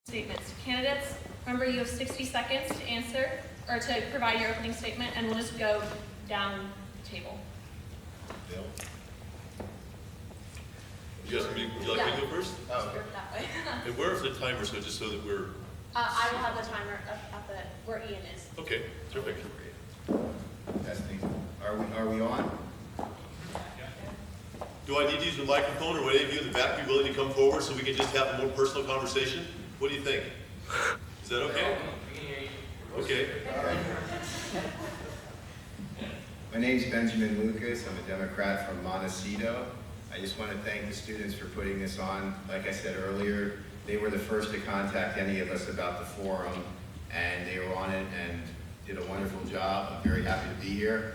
Statements. Candidates, remember you have 60 seconds to answer or to provide your opening statement, and we'll just go down the table. Bill? Would you like me to go first? Oh, okay. That way. And where's the timer, so just so that we're... I will have the timer up at where Ian is. Okay, terrific. Testing. Are we on? Do I need to use the microphone, or would any of you in the back be willing to come forward so we can just have a more personal conversation? What do you think? Is that okay? Okay. My name's Benjamin Lucas. I'm a Democrat from Montecito. I just want to thank the students for putting this on. Like I said earlier, they were the first to contact any of us about the forum, and they were on it and did a wonderful job. I'm very happy to be here.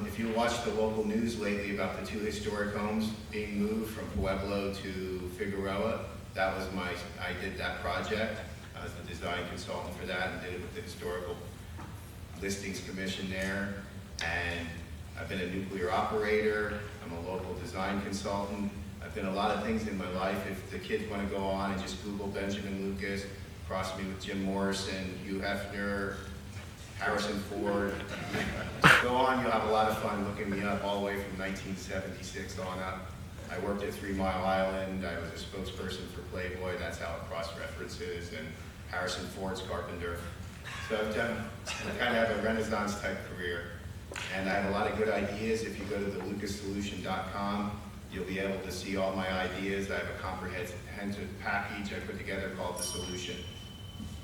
If you watched the local news lately about the two historic homes being moved from Pueblo to Figueroa, I did that project. I was the design consultant for that and did it with the Historical Listings Commission there. And I've been a nuclear operator. I'm a local design consultant. I've been a lot of things in my life. If the kids want to go on and just Google Benjamin Lucas, cross me with Jim Morrison, Hugh Hefner, Harrison Ford. Go on, you'll have a lot of fun looking me up all the way from 1976 on up. I worked at 3 Mile Island. I was a spokesperson for Playboy. That's how it cross-references, and Harrison Ford's Carpenter. So I kind of have a Renaissance type career. And I have a lot of good ideas. If you go to thelucassolution.com, you'll be able to see all my ideas. I have a comprehensive package I put together called The Solution.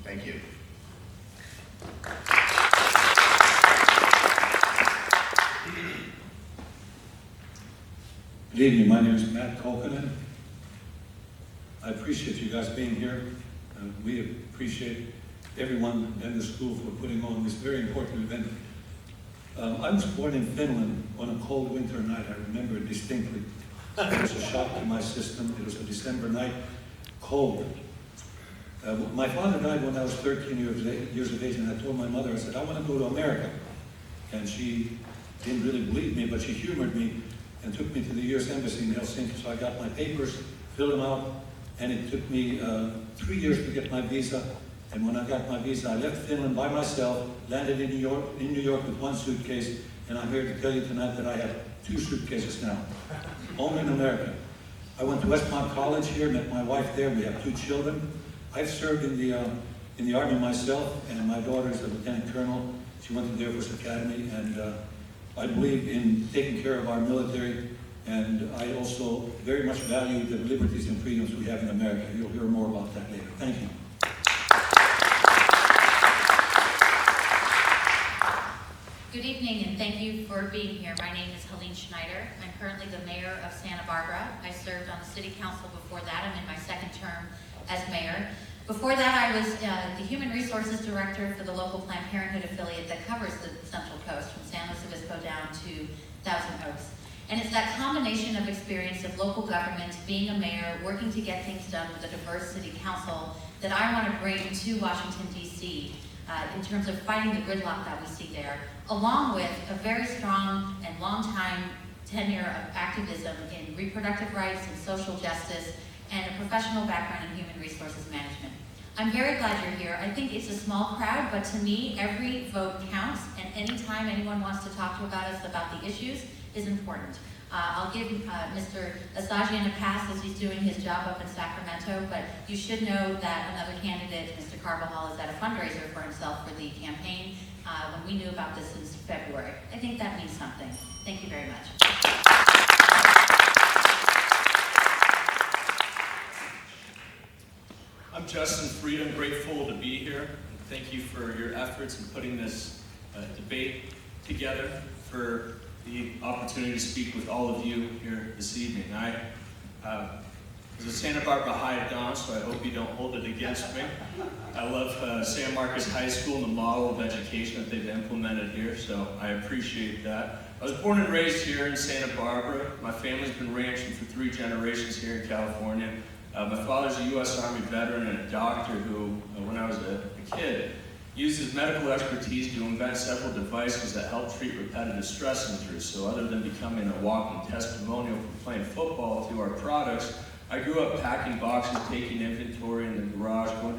Thank you. Good evening, my name is Matt Kolkinen. I appreciate you guys being here. We appreciate everyone in the school for putting on this very important event. I was born in Finland on a cold winter night. I remember it distinctly. It was a shock to my system. It was a December night, cold. My father died when I was 13 years of age, and I told my mother, I said, I want to go to America. And she didn't really believe me, but she humored me and took me to the U.S. Embassy in Helsinki. So I got my papers, filled them out, and it took me 3 years to get my visa. And when I got my visa, I left Finland by myself, landed in New York with 1 suitcase, and I'm here to tell you tonight that I have 2 suitcases now, only in America. I went to Westmont College here, met my wife there. We have 2 children. I've served in the Army myself, and my daughter is a lieutenant colonel. She went to the Air Force Academy, and I believe in taking care of our military, and I also very much value the liberties and freedoms we have in America. You'll hear more about that later. Thank you. Good evening, and thank you for being here. My name is Helene Schneider. I'm currently the mayor of Santa Barbara. I served on the city council before that. I'm in my 2nd term as mayor. Before that, I was the human resources director for the local Planned Parenthood affiliate that covers the Central Coast from San Luis Obispo down to Thousand Oaks. And it's that combination of experience of local government, being a mayor, working to get things done with a diverse city council that I want to bring to Washington, D.C. In terms of fighting the gridlock that we see there, along with a very strong and long-time tenure of activism in reproductive rights and social justice, and a professional background in human resources management. I'm very glad you're here. I think it's a small crowd, but to me, every vote counts, and anytime anyone wants to talk to us about the issues is important. I'll give Mr. Asajian a pass as he's doing his job up in Sacramento, but you should know that another candidate, Mr. Carbajal, is at a fundraiser for himself for the campaign when we knew about this in February. I think that means something. Thank you very much. I'm Justin Freed. I'm grateful to be here. Thank you for your efforts in putting this debate together, for the opportunity to speak with all of you here this evening. I was a Santa Barbara High Don, so I hope you don't hold it against me. I love San Marcos High School and the model of education that they've implemented here, so I appreciate that. I was born and raised here in Santa Barbara. My family's been ranching for 3 generations here in California. My father's a U.S. Army veteran and a doctor who, when I was a kid, used his medical expertise to invent several devices that help treat repetitive stress injuries. So other than becoming a walking testimonial from playing football to our products, I grew up packing boxes, taking inventory in the garage, going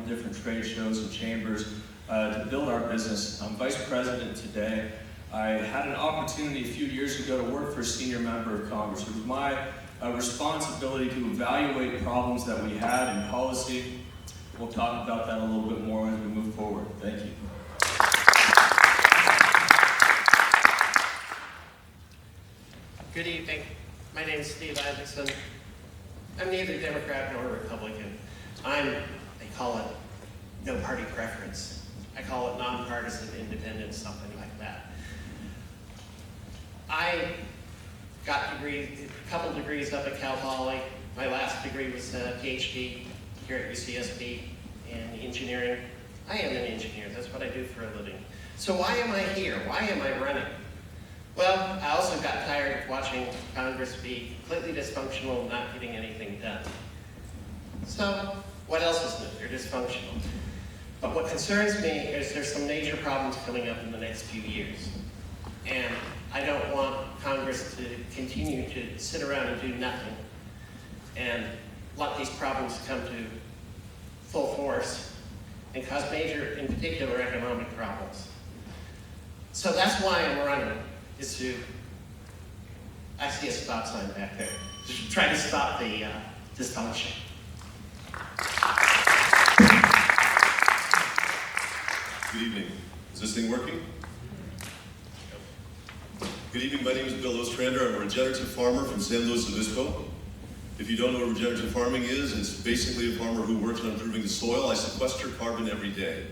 trade shows and chambers to build our business. I'm vice president today. I had an opportunity a few years ago to work for a senior member of Congress. It was my responsibility to evaluate problems that we had in policy. We'll talk about that a little bit more as we move forward. Thank you. Good evening. My name is Steve Isaacson. I'm neither Democrat nor Republican. They call it no party preference. I call it nonpartisan independence, something like that. I got a couple degrees up at Cal Poly. My last degree was a PhD here at UCSB in engineering. I am an engineer. That's what I do for a living. So why am I here? Why am I running? Well, I also got tired of watching Congress be completely dysfunctional and not getting anything done. So, what else is new? They're dysfunctional. But what concerns me is there's some major problems coming up in the next few years. And I don't want Congress to continue to sit around and do nothing and let these problems come to full force and cause major, in particular, economic problems. So that's why I'm running. I see a stop sign back there, just trying to stop the dysfunction. Good evening. Is this thing working? Good evening, my name is Bill Ostrander. I'm a regenerative farmer from San Luis Obispo. If you don't know what regenerative farming is, it's basically a farmer who works on improving the soil. I sequester carbon every day.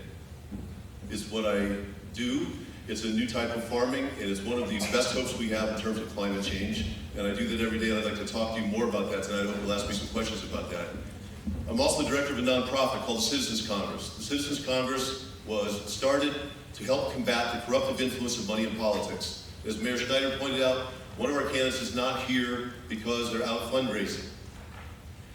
It's what I do. It's a new type of farming, and it's one of the best hopes we have in terms of climate change. And I do that every day, and I'd like to talk to you more about that tonight. I hope you'll ask me some questions about that. I'm also the director of a nonprofit called the Citizens Congress. The Citizens Congress was started to help combat the corruptive influence of money in politics. As Mayor Schneider pointed out, one of our candidates is not here because they're out fundraising.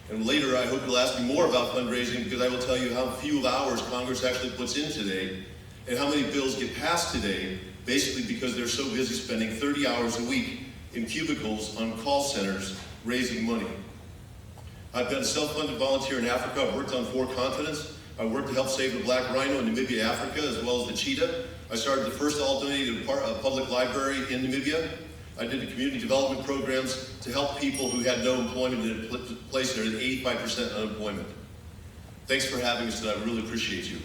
And later, I hope you'll ask me more about fundraising, because I will tell you how few hours Congress actually puts in today and how many bills get passed today, basically because they're so busy spending 30 hours a week in cubicles on call centers raising money. I've been a self-funded volunteer in Africa. I've worked on 4 continents. I worked to help save the black rhino in Namibia, Africa, as well as the cheetah. I started the first all-donated public library in Namibia. I did the community development programs to help people who had no employment in a place that had 85% unemployment. Thanks for having us tonight. I really appreciate you.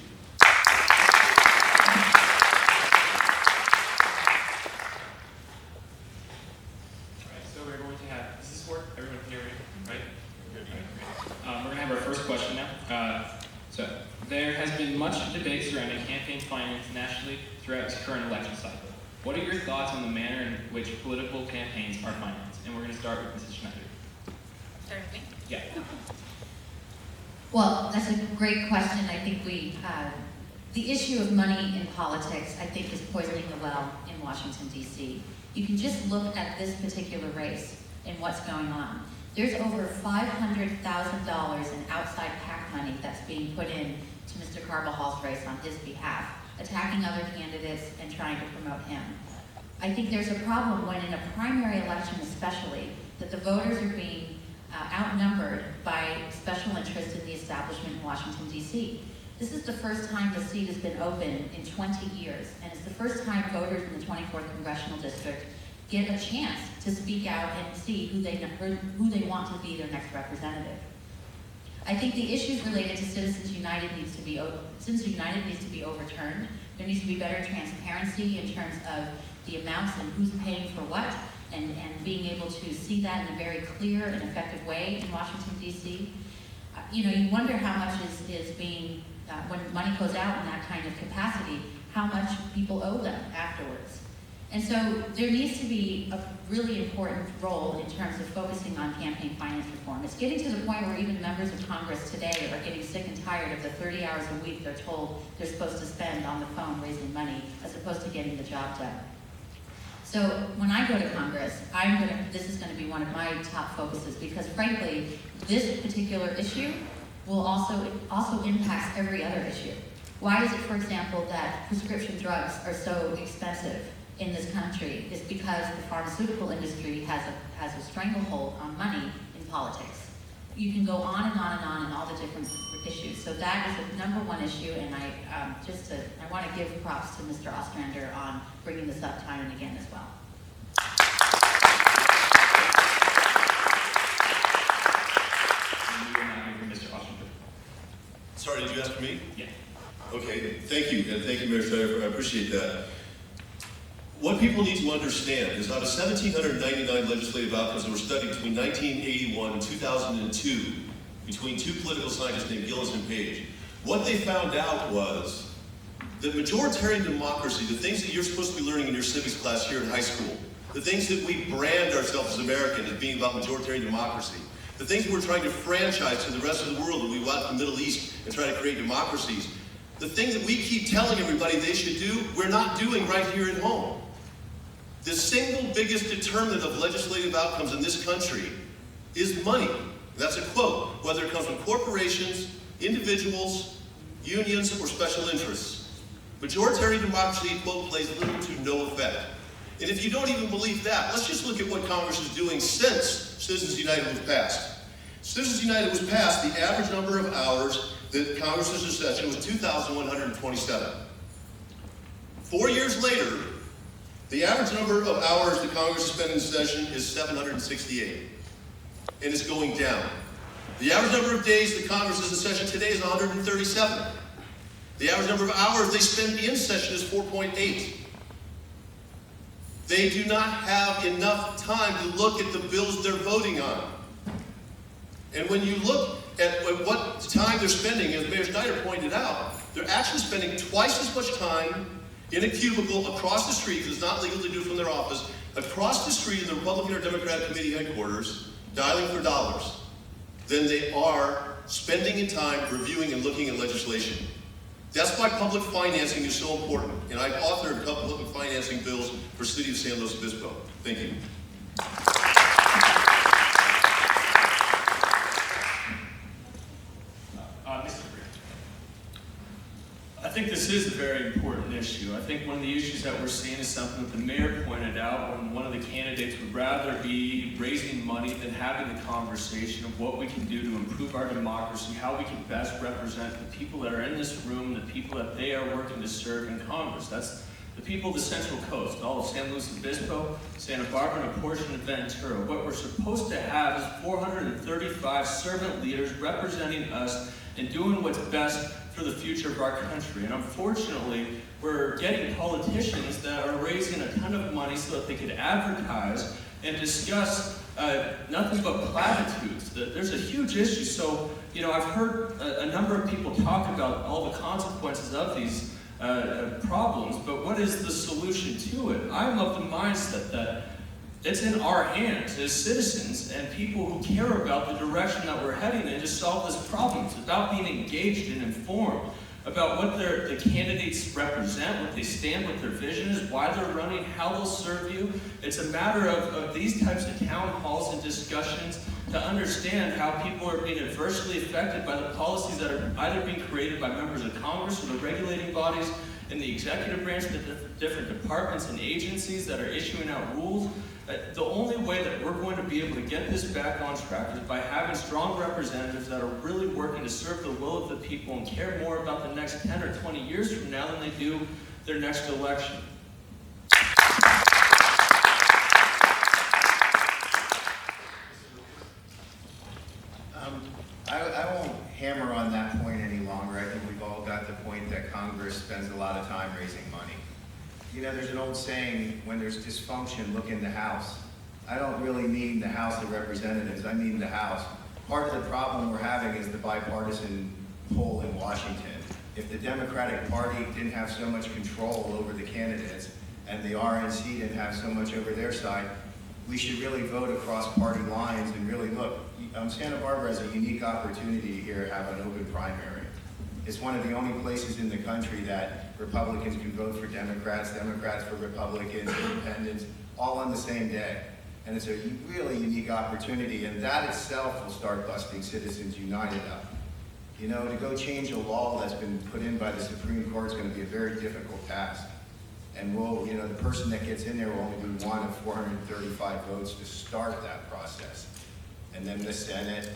So there has been much debate surrounding campaign finance nationally throughout its current election cycle. What are your thoughts on the manner in which political campaigns are financed? And we're going to start with Mrs. Schneider. Start with me? Yeah. Well, that's a great question. I think the issue of money in politics, I think, is poisoning the well in Washington, D.C. You can just look at this particular race and what's going on. There's over $500,000 in outside PAC money that's being put in to Mr. Carvajal's race on his behalf, attacking other candidates and trying to promote him. I think there's a problem when in a primary election especially, that the voters are being outnumbered by special interests in the establishment in Washington, D.C. This is the first time the seat has been open in 20 years, and it's the first time voters in the 24th Congressional District get a chance to speak out and see who they want to be their next representative. I think the issues related to Citizens United needs to be overturned. There needs to be better transparency in terms of the amounts and who's paying for what, and being able to see that in a very clear and effective way in Washington, D.C. You wonder how much is being, when money goes out in that kind of capacity, how much people owe them afterwards. And so there needs to be a really important role in terms of focusing on campaign finance reform. It's getting to the point where even members of Congress today are getting sick and tired of the 30 hours a week they're told they're supposed to spend on the phone raising money as opposed to getting the job done. So when I go to Congress, this is going to be one of my top focuses, because frankly, this particular issue will also impacts every other issue. Why is it, for example, that prescription drugs are so expensive in this country? Is because the pharmaceutical industry has a stranglehold on money in politics. you can go on and on and on in all the different issues. So that is the number one issue, and I want to give props to Mr. Ostrander on bringing this up time and again as well. And we will now hear from Mr. Ostrander. Sorry, did you ask me? Yeah. Okay, thank you, and thank you, Mayor Schneider, I appreciate that. What people need to understand is out of 1,799 legislative outcomes that were studied between 1981 and 2002, between two political scientists named Gillis and Page, what they found out was that majoritarian democracy, the things that you're supposed to be learning in your civics class here in high school, the things that we brand ourselves as Americans as being about majoritarian democracy, the things that we're trying to franchise to the rest of the world, that we go out to the Middle East and try to create democracies, the thing that we keep telling everybody they should do, we're not doing right here at home. The single biggest determinant of legislative outcomes in this country is money. That's a quote, whether it comes from corporations, individuals, unions, or special interests. Majoritarian democracy, quote, plays little to no effect. And if you don't even believe that, let's just look at what Congress is doing since Citizens United was passed. Citizens United was passed, the average number of hours that Congress was in session was 2,127. 4 years later, the average number of hours that Congress has spent in session is 768, and it's going down. The average number of days that Congress is in session today is 137. The average number of hours they spend in session is 4.8. They do not have enough time to look at the bills they're voting on. And when you look at what time they're spending, as Mayor Schneider pointed out, they're actually spending twice as much time in a cubicle across the street, because it's not legal to do it from their office, across the street in the Republican or Democratic committee headquarters, dialing for dollars, than they are spending in time reviewing and looking at legislation. That's why public financing is so important, and I've authored a couple of public financing bills for the City of San Luis Obispo. Thank you. Mr. Green. I think this is a very important issue. I think one of the issues that we're seeing is something that the mayor pointed out, when one of the candidates would rather be raising money than having the conversation of what we can do to improve our democracy, how we can best represent the people that are in this room, the people that they are working to serve in Congress. That's the people of the Central Coast, all of San Luis Obispo, Santa Barbara, and a portion of Ventura. What we're supposed to have is 435 servant leaders representing us and doing what's best for the future of our country. And unfortunately, we're getting politicians that are raising a ton of money so that they could advertise and discuss nothing but platitudes. There's a huge issue. So, I've heard a number of people talk about all the consequences of these problems, but what is the solution to it? I'm of the mindset that it's in our hands as citizens and people who care about the direction that we're heading in to solve this problem. It's about being engaged and informed about what the candidates represent, what they stand, what their vision is, why they're running, how they'll serve you. It's a matter of these types of town halls and discussions to understand how people are being adversely affected by the policies that are either being created by members of Congress or the regulating bodies in the executive branch, the different departments and agencies that are issuing out rules. The only way that we're going to be able to get this back on track is by having strong representatives that are really working to serve the will of the people and care more about the next 10 or 20 years from now than they do their next election. I won't hammer on that point any longer. I think we've all got the point that Congress spends a lot of time raising money. There's an old saying, when there's dysfunction, look in the House. I don't really mean the House of Representatives, I mean the House. Part of the problem we're having is the bipartisan pull in Washington. If the Democratic Party didn't have so much control over the candidates, and the RNC didn't have so much over their side, we should really vote across party lines and really look. Santa Barbara has a unique opportunity here to have an open primary. It's one of the only places in the country that Republicans can vote for Democrats, Democrats for Republicans, independents, all on the same day. And it's a really unique opportunity, and that itself will start busting Citizens United up. To go change a law that's been put in by the Supreme Court is going to be a very difficult task. And the person that gets in there will only be one of 435 votes to start that process. And then the Senate,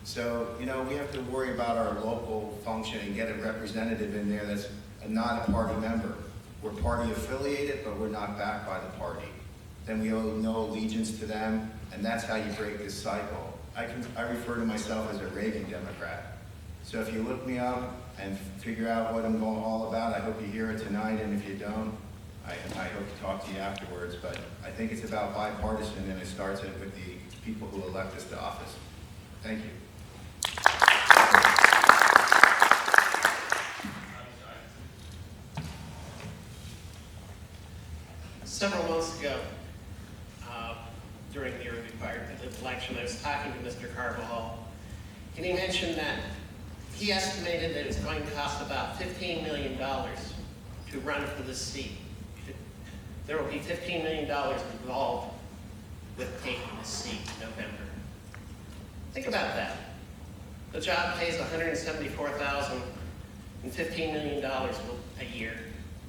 So, you know, we have to worry about our local function and get a representative in there that's not a party member. We're party affiliated, but we're not backed by the party. Then we owe no allegiance to them, and that's how you break this cycle. I refer to myself as a Reagan Democrat. So if you look me up and figure out what I'm all about, I hope you hear it tonight, and if you don't, I hope to talk to you afterwards. But I think it's about bipartisan, and it starts with the people who elect us to office. Thank you. Several months ago, during the required election, I was talking to Mr. Carvajal, and he mentioned that he estimated that it's going to cost about $15 million to run for this seat. There will be $15 million involved with taking this seat in November. Think about that. The job pays $174,000 and $15 million a year,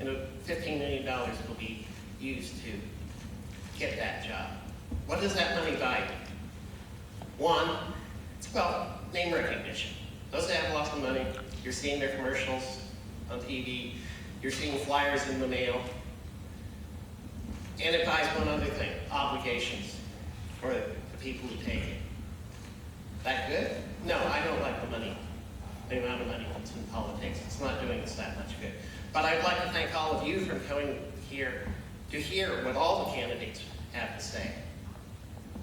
and $15 million will be used to get that job. What does that money buy? One, well, name recognition. Those that have lots of money, you're seeing their commercials on TV, you're seeing flyers in the mail, and it buys one other thing, obligations for the people who take it. That good? No, I don't like the money, the amount of money that's in politics. It's not doing us that much good. But I'd like to thank all of you for coming here to hear what all the candidates have to say,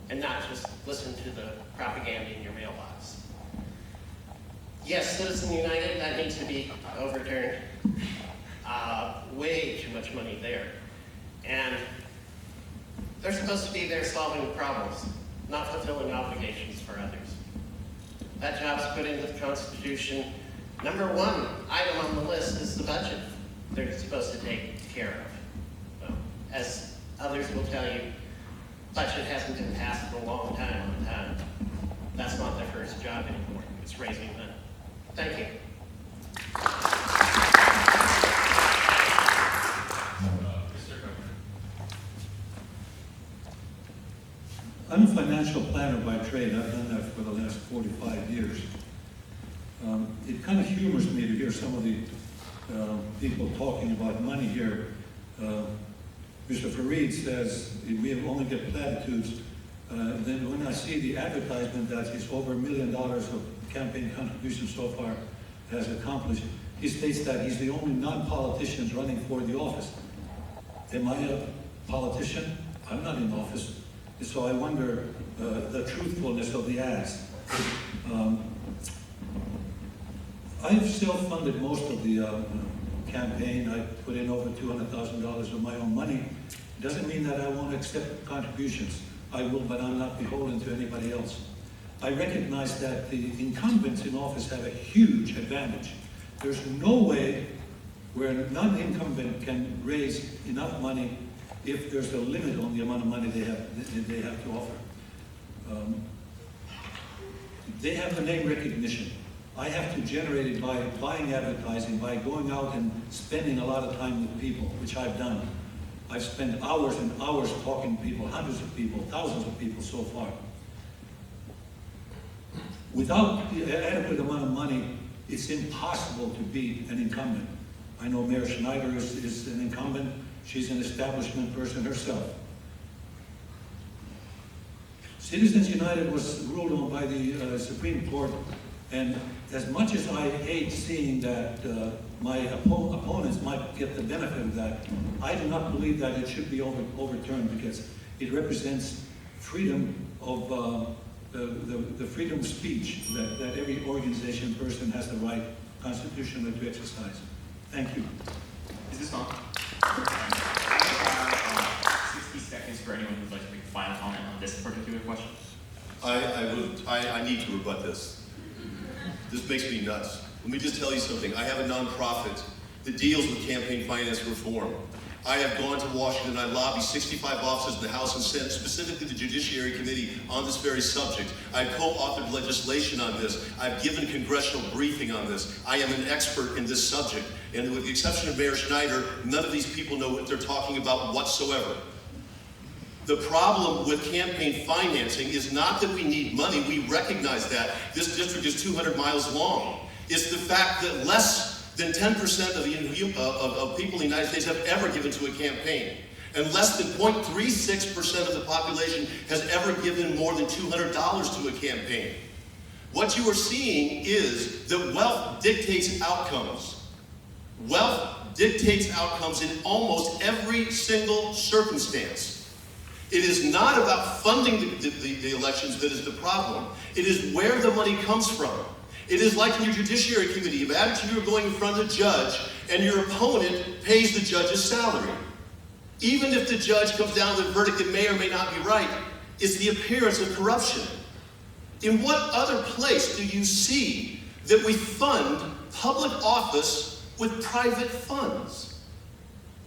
and not just listen to the propaganda in your mailbox. Yes, Citizen United, that needs to be overturned. Way too much money there. And they're supposed to be there solving problems, not fulfilling obligations for others. That job's put into the Constitution. Number one item on the list is the budget they're supposed to take care of. As others will tell you, budget hasn't been passed in a long time on time. That's not their first job anymore. It's raising money. Thank you. I'm a financial planner by trade. I've done that for the last 45 years. It kind of humors me to hear some of the people talking about money here. Mr. Fareed says we only get platitudes. Then when I see the advertisement that he's over $1 million of campaign contributions so far has accomplished, he states that he's the only non-politician running for the office. Am I a politician? I'm not in office. So I wonder the truthfulness of the ads. I've self-funded most of the campaign. I put in over $200,000 of my own money. It doesn't mean that I won't accept contributions. I will, but I'm not beholden to anybody else. I recognize that the incumbents in office have a huge advantage. There's no way where a non-incumbent can raise enough money if there's a limit on the amount of money they have to offer. They have the name recognition. I have to generate it by buying advertising, by going out and spending a lot of time with people, which I've done. I've spent hours and hours talking to people, hundreds of people, thousands of people so far. Without the adequate amount of money, it's impossible to beat an incumbent. I know Mayor Schneider is an incumbent. She's an establishment person herself. Citizens United was ruled on by the Supreme Court, and as much as I hate seeing that my opponents might get the benefit of that, I do not believe that it should be overturned because it represents freedom of the freedom of speech that every organization person has the right constitutionally to exercise. Thank you. Is this on? 60 seconds for anyone who'd like to make a final comment on this particular question. I need to rebut this. This makes me nuts. Let me just tell you something. I have a nonprofit that deals with campaign finance reform. I have gone to Washington. I lobby 65 offices in the House and Senate, specifically the Judiciary Committee, on this very subject. I've co-authored legislation on this. I've given congressional briefing on this. I am an expert in this subject. And with the exception of Mayor Schneider, none of these people know what they're talking about whatsoever. The problem with campaign financing is not that we need money. We recognize that. This district is 200 miles long. It's the fact that less than 10% of people in the United States have ever given to a campaign. And less than 0.36% of the population has ever given more than $200 to a campaign. What you are seeing is that wealth dictates outcomes. Wealth dictates outcomes in almost every single circumstance. It is not about funding the elections that is the problem. It is where the money comes from. It is like in your judiciary committee. Imagine you're going in front of a judge and your opponent pays the judge's salary. Even if the judge comes down with a verdict that may or may not be right, it's the appearance of corruption. In what other place do you see that we fund public office with private funds?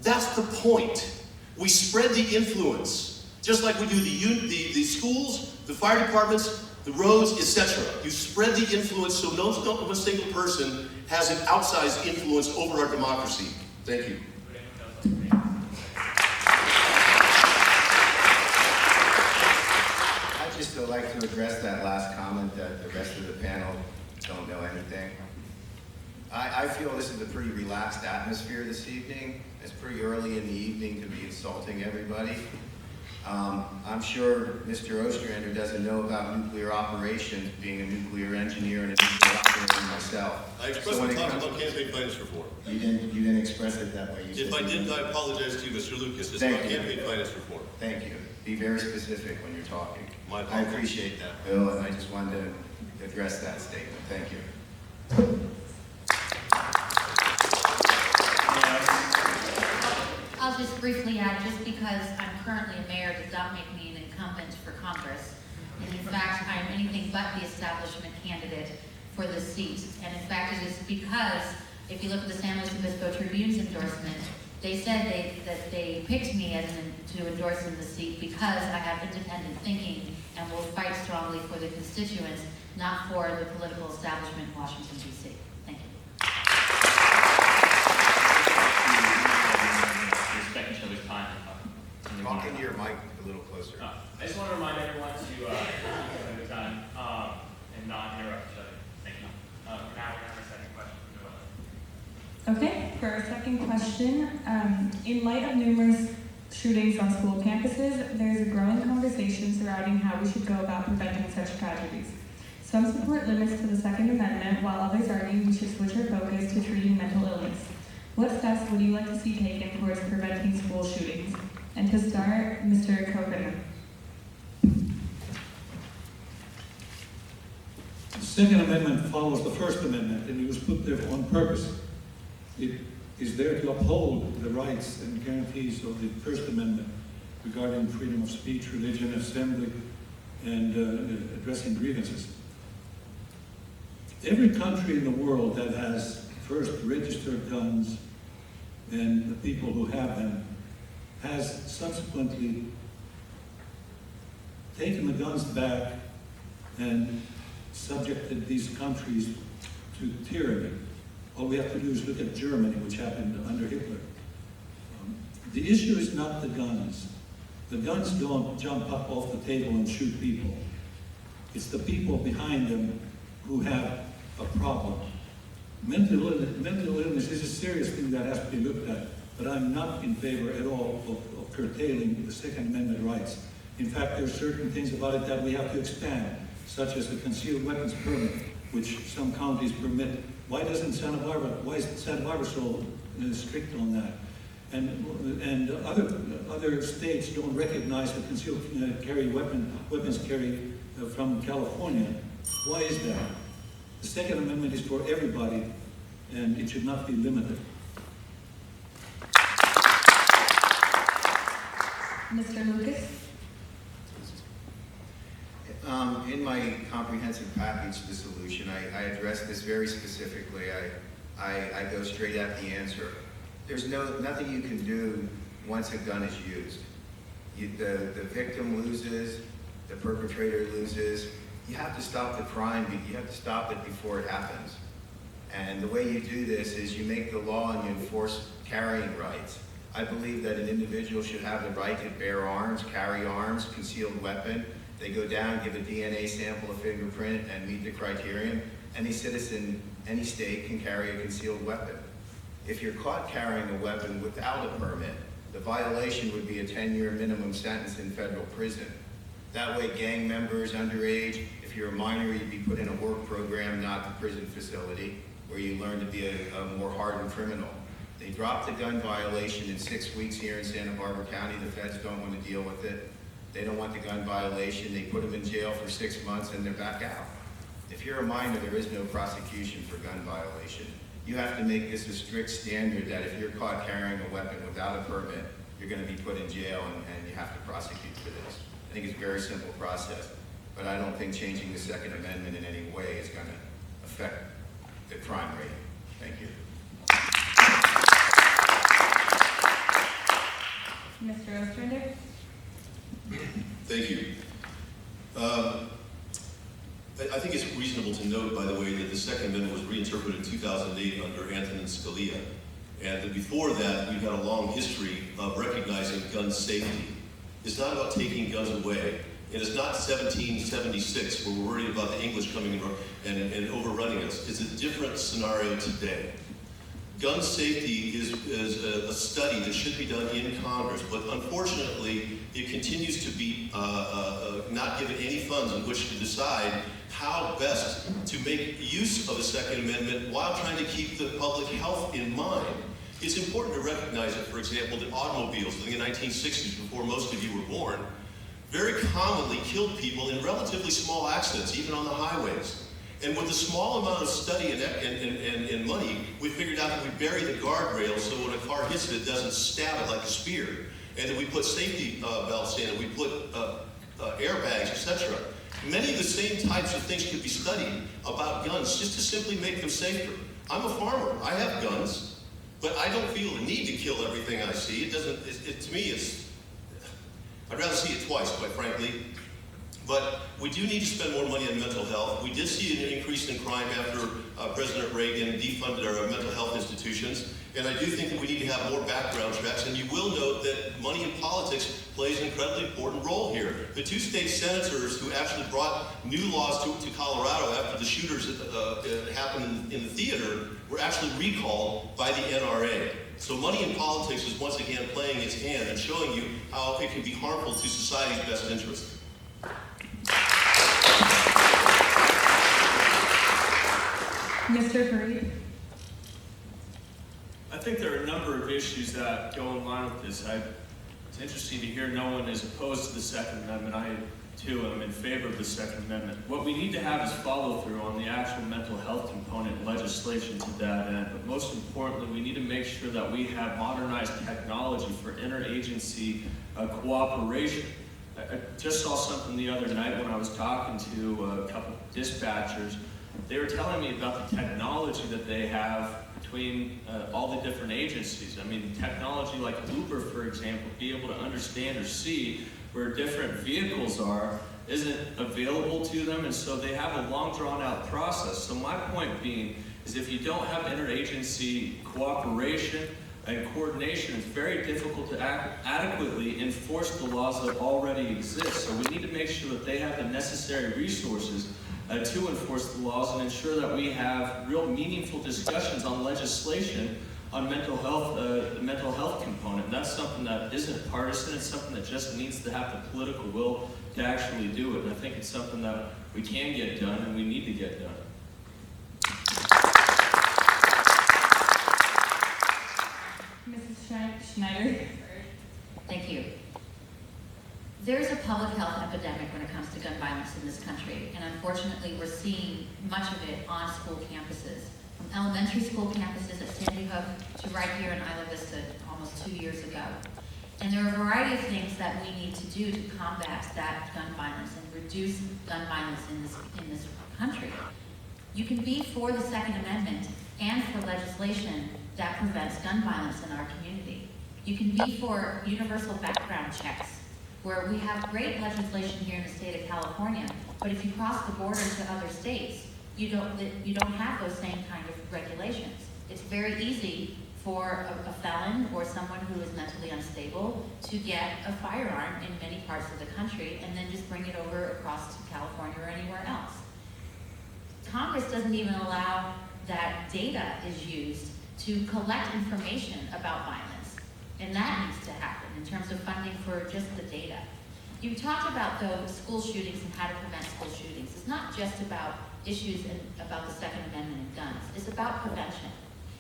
That's the point. We spread the influence, just like we do the schools, the fire departments, the roads, etc. You spread the influence so no single person has an outsized influence over our democracy. Thank you. I'd just like to address that last comment that the rest of the panel don't know anything. I feel this is a pretty relaxed atmosphere this evening. It's pretty early in the evening to be insulting everybody. I'm sure Mr. Ostrander doesn't know about nuclear operations, being a nuclear engineer and a nuclear operator myself. I expressed my thoughts about campaign finance reform. You didn't express it that way. If I didn't, I apologize to you, Mr. Lucas. It's Thank about you. campaign finance reform. Thank you. Be very specific when you're talking. My I apologies. appreciate that, Bill, and I just wanted to address that statement. Thank you. I'll just briefly add, just because I'm currently a mayor does not make me an incumbent for Congress. And in fact, I'm anything but the establishment candidate for the seat. And in fact, it is because, if you look at the San Luis Obispo Tribune's endorsement, they said that they picked me to endorse in the seat because I have independent thinking and will fight strongly for the constituents, not for the political establishment in Washington, D.C. Thank you. Respect each other's time. Talk into your mic a little closer. I just want to remind everyone to keep the time and not interrupt each other. Thank you. Now we're going to have a second question from Noella. Okay, for our second question, in light of numerous shootings on school campuses, there's a growing conversation surrounding how we should go about preventing such tragedies. Some support limits to the Second Amendment, while others argue we should switch our focus to treating mental illness. What steps would you like to see taken towards preventing school shootings? And to start, Mr. Kokinen. The Second Amendment follows the First Amendment, and it was put there on purpose. It is there to uphold the rights and guarantees of the First Amendment regarding freedom of speech, religion, assembly, and addressing grievances. Every country in the world that has first registered guns and the people who have them has subsequently taken the guns back and subjected these countries to tyranny. All we have to do is look at Germany, which happened under Hitler. The issue is not the guns. The guns don't jump up off the table and shoot people. It's the people behind them who have a problem. Mental illness is a serious thing that has to be looked at, but I'm not in favor at all of curtailing the Second Amendment rights. In fact, there are certain things about it that we have to expand, such as the concealed weapons permit, which some counties permit. Why is Santa Barbara so strict on that? And other states don't recognize the concealed weapons carry from California. Why is that? The Second Amendment is for everybody, and it should not be limited. Mr. Lucas? In my comprehensive package, the solution, I address this very specifically. I go straight at the answer. There's nothing you can do once a gun is used. The victim loses, the perpetrator loses. You have to stop the crime, but you have to stop it before it happens. And the way you do this is you make the law and you enforce carrying rights. I believe that an individual should have the right to bear arms, carry arms, concealed weapon. They go down, give a DNA sample, a fingerprint, and meet the criterion. Any citizen, any state can carry a concealed weapon. If you're caught carrying a weapon without a permit, the violation would be a 10-year minimum sentence in federal prison. That way, gang members, underage, if you're a minor, you'd be put in a work program, not the prison facility, where you learn to be a more hardened criminal. They dropped the gun violation in 6 weeks here in Santa Barbara County. The feds don't want to deal with it. They don't want the gun violation. They put them in jail for 6 months and they're back out. If you're a minor, there is no prosecution for gun violation. You have to make this a strict standard that if you're caught carrying a weapon without a permit, you're going to be put in jail and you have to prosecute for this. I think it's a very simple process, but I don't think changing the Second Amendment in any way is going to affect the crime rate. Thank you. Mr. Ostrander? Thank you. I think it's reasonable to note, by the way, that the Second Amendment was reinterpreted in 2008 under Antonin Scalia. And that before that, we've had a long history of recognizing gun safety. It's not about taking guns away. And it's not 1776 where we're worried about the English coming and overrunning us. It's a different scenario today. Gun safety is a study that should be done in Congress, but unfortunately, it continues to be not given any funds in which to decide how best to make use of the Second Amendment while trying to keep the public health in mind. It's important to recognize that, for example, that automobiles in the 1960s, before most of you were born, very commonly killed people in relatively small accidents, even on the highways. And with a small amount of study and money, we figured out that we bury the guardrail so when a car hits it, it doesn't stab it like a spear. And that we put safety belts in, and we put airbags, etc. Many of the same types of things could be studied about guns just to simply make them safer. I'm a farmer. I have guns, but I don't feel the need to kill everything I see. It doesn't. To me, I'd rather see it twice, quite frankly. But we do need to spend more money on mental health. We did see an increase in crime after President Reagan defunded our mental health institutions. And I do think that we need to have more background checks. And you will note that money in politics plays an incredibly important role here. The two state senators who actually brought new laws to Colorado after the shooters happened in the theater were actually recalled by the NRA. So money in politics is once again playing its hand and showing you how it can be harmful to society's best interest. Mr. Fareed? I think there are a number of issues that go in line with this. It's interesting to hear no one is opposed to the Second Amendment. I, too, am in favor of the Second Amendment. What we need to have is follow-through on the actual mental health component legislation to that end. But most importantly, we need to make sure that we have modernized technology for interagency cooperation. I just saw something the other night when I was talking to a couple of dispatchers. They were telling me about the technology that they have between all the different agencies. I mean, technology like Uber, for example, be able to understand or see where different vehicles are isn't available to them, and so they have a long drawn-out process. So my point being is if you don't have interagency cooperation and coordination, it's very difficult to adequately enforce the laws that already exist. So we need to make sure that they have the necessary resources to enforce the laws and ensure that we have real meaningful discussions on legislation on mental health, the mental health component. And that's something that isn't partisan. It's something that just needs to have the political will to actually do it. And I think it's something that we can get done and we need to get done. Mrs. Schneider? Thank you. There's a public health epidemic when it comes to gun violence in this country, and unfortunately we're seeing much of it on school campuses. From elementary school campuses at Sandy Hook to right here in Isla Vista almost 2 years ago. And there are a variety of things that we need to do to combat that gun violence and reduce gun violence in this country. You can be for the Second Amendment and for legislation that prevents gun violence in our community. You can be for universal background checks, where we have great legislation here in the state of California, but if you cross the border to other states, you don't have those same kind of regulations. It's very easy for a felon or someone who is mentally unstable to get a firearm in many parts of the country and then just bring it over across to California or anywhere else. Congress doesn't even allow that data is used to collect information about violence. And that needs to happen in terms of funding for just the data. You talked about those school shootings and how to prevent school shootings. It's not just about issues about the Second Amendment and guns. It's about prevention.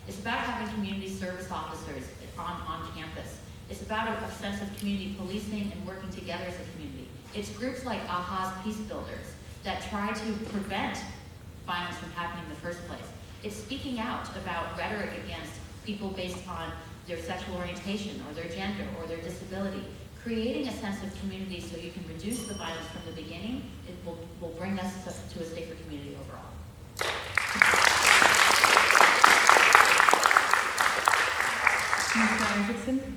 It's about having community service officers on campus. It's about a sense of community policing and working together as a community. It's groups like AHA's Peace Builders that try to prevent violence from happening in the first place. It's speaking out about rhetoric against people based on their sexual orientation or their gender or their disability. Creating a sense of community so you can reduce the violence from the beginning, it will bring us to a safer community overall. Mr. Isaacson?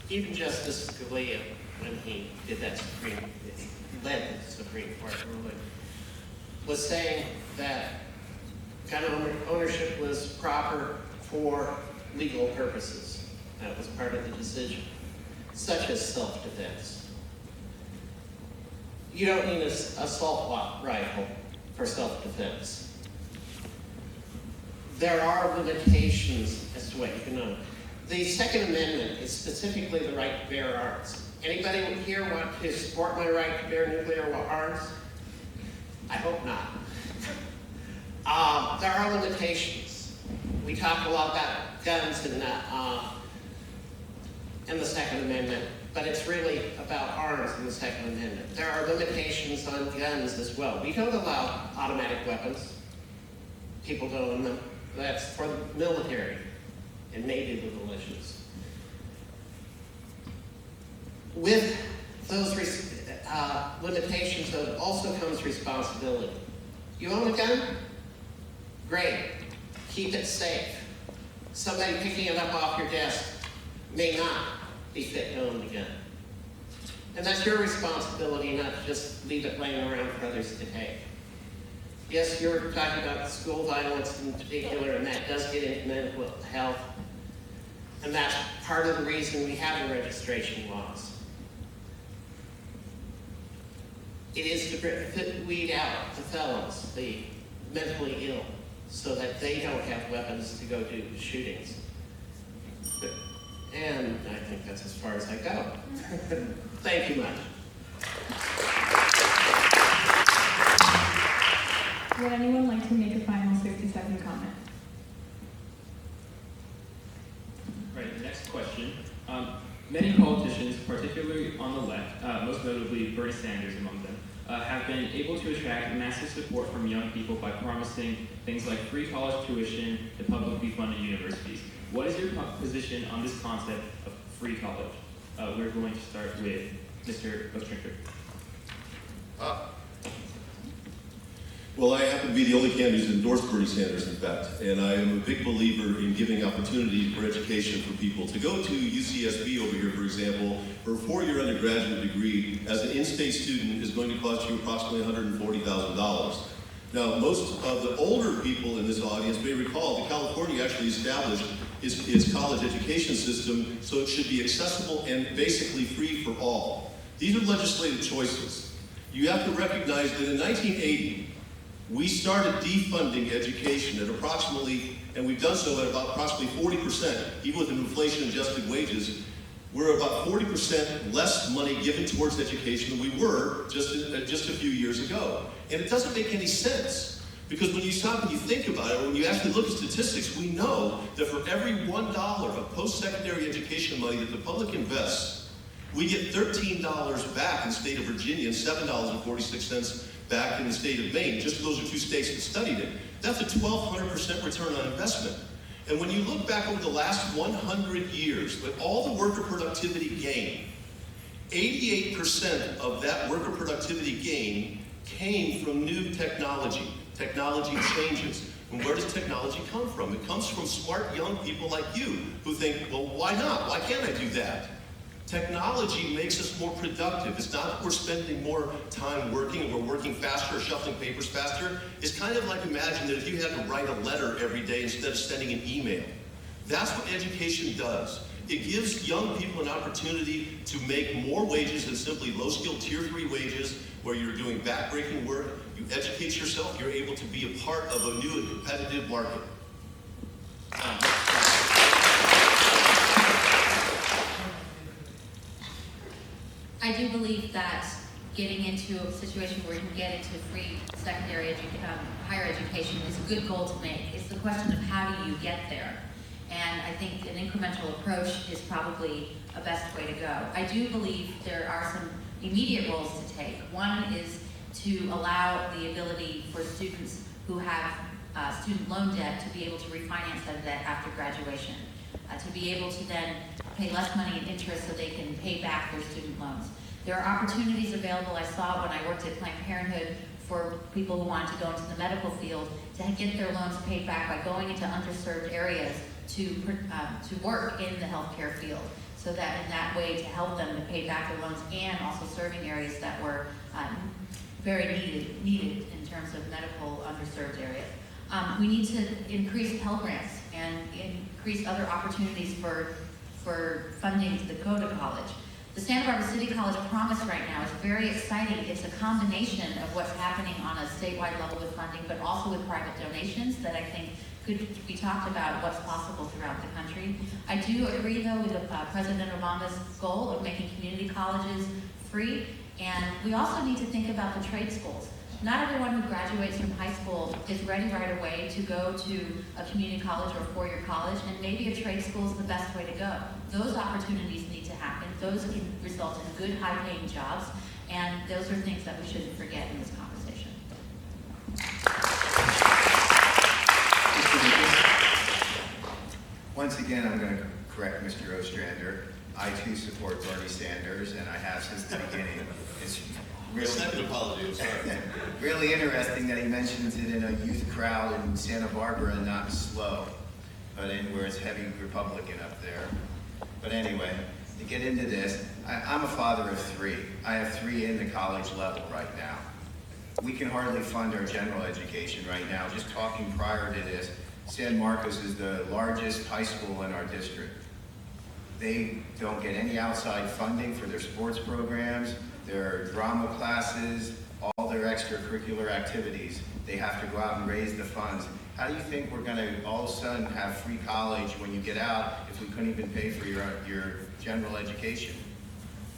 Even Justice Scalia, when he did that led the Supreme Court ruling, was saying that gun ownership was proper for legal purposes. That was part of the decision, such as self-defense. You don't need an assault rifle for self-defense. There are limitations as to what you can own. The Second Amendment is specifically the right to bear arms. Anybody here want to support my right to bear nuclear arms? I hope not. There are limitations. We talk a lot about guns in the Second Amendment, but it's really about arms in the Second Amendment. There are limitations on guns as well. We don't allow automatic weapons. People don't own them. That's for the military and maybe the militias. With those limitations, though, also comes responsibility. You own a gun? Great. Keep it safe. Somebody picking it up off your desk may not be fit to own the gun. And that's your responsibility, not to just leave it laying around for others to take. Yes, you're talking about school violence in particular, and that does get into mental health. And that's part of the reason we have the registration laws. It is to weed out the felons, the mentally ill, so that they don't have weapons to go do shootings. And I think that's as far as I go. Thank you much. Would anyone like to make a final 60-second comment? Right, the next question. Many politicians, particularly on the left, most notably Bernie Sanders among them, have been able to attract massive support from young people by promising things like free college tuition to publicly funded universities. What is your position on this concept of free college? We're going to start with Mr. Ostrinker. Well, I happen to be the only candidate who's endorsed Bernie Sanders, in fact, and I am a big believer in giving opportunities for education for people. To go to UCSB over here, for example, for a 4-year undergraduate degree as an in-state student is going to cost you approximately $140,000. Now, most of the older people in this audience may recall that California actually established its college education system so it should be accessible and basically free for all. These are legislative choices. You have to recognize that in 1980, we started defunding education at approximately, and we've done so at about approximately 40%, even with inflation-adjusted wages. We're about 40% less money given towards education than we were just a few years ago. And it doesn't make any sense, because when you stop and you think about it, when you actually look at statistics, we know that for every $1 of post-secondary education money that the public invests, we get $13 back in the state of Virginia and $7.46 back in the state of Maine. Just those are two states that studied it. That's a 1,200% return on investment. And when you look back over the last 100 years, with all the worker productivity gain, 88% of that worker productivity gain came from new technology. Technology changes. And where does technology come from? It comes from smart young people like you who think, well, why not? Why can't I do that? Technology makes us more productive. It's not that we're spending more time working, or we're working faster, or shuffling papers faster. It's kind of like, imagine that if you had to write a letter every day instead of sending an email. That's what education does. It gives young people an opportunity to make more wages than simply low-skilled Tier 3 wages, where you're doing back-breaking work, you educate yourself, you're able to be a part of a new and competitive market. I do believe that getting into a situation where you can get into free secondary higher education is a good goal to make. It's the question of how do you get there. And I think an incremental approach is probably a best way to go. I do believe there are some immediate roles to take. One is to allow the ability for students who have student loan debt to be able to refinance that debt after graduation, to be able to then pay less money in interest so they can pay back their student loans. There are opportunities available. I saw it when I worked at Planned Parenthood for people who want to go into the medical field to get their loans paid back by going into underserved areas to work in the healthcare field, so that in that way to help them to pay back their loans, and also serving areas that were very needed in terms of medical underserved areas. We need to increase Pell Grants and increase other opportunities for funding to go to college. The Santa Barbara City College Promise right now is very exciting. It's a combination of what's happening on a statewide level with funding, but also with private donations that I think could be talked about what's possible throughout the country. I do agree, though, with President Obama's goal of making community colleges free, and we also need to think about the trade schools. Not everyone who graduates from high school is ready right away to go to a community college or a four-year college, and maybe a trade school is the best way to go. Those opportunities need to happen. Those can result in good, high-paying jobs, and those are things that we shouldn't forget in this conversation. Once again, I'm going to correct Mr. Ostrander. I too support Bernie Sanders, and I have since the beginning. It's Second apology, I'm sorry. really interesting that he mentions it in a youth crowd in Santa Barbara and not SLO, but in where it's heavy Republican up there. But anyway, to get into this, I'm a father of three. I have three in the college level right now. We can hardly fund our general education right now. Just talking prior to this, San Marcos is the largest high school in our district. They don't get any outside funding for their sports programs, their drama classes, all their extracurricular activities. They have to go out and raise the funds. How do you think we're going to all of a sudden have free college when you get out if we couldn't even pay for your general education?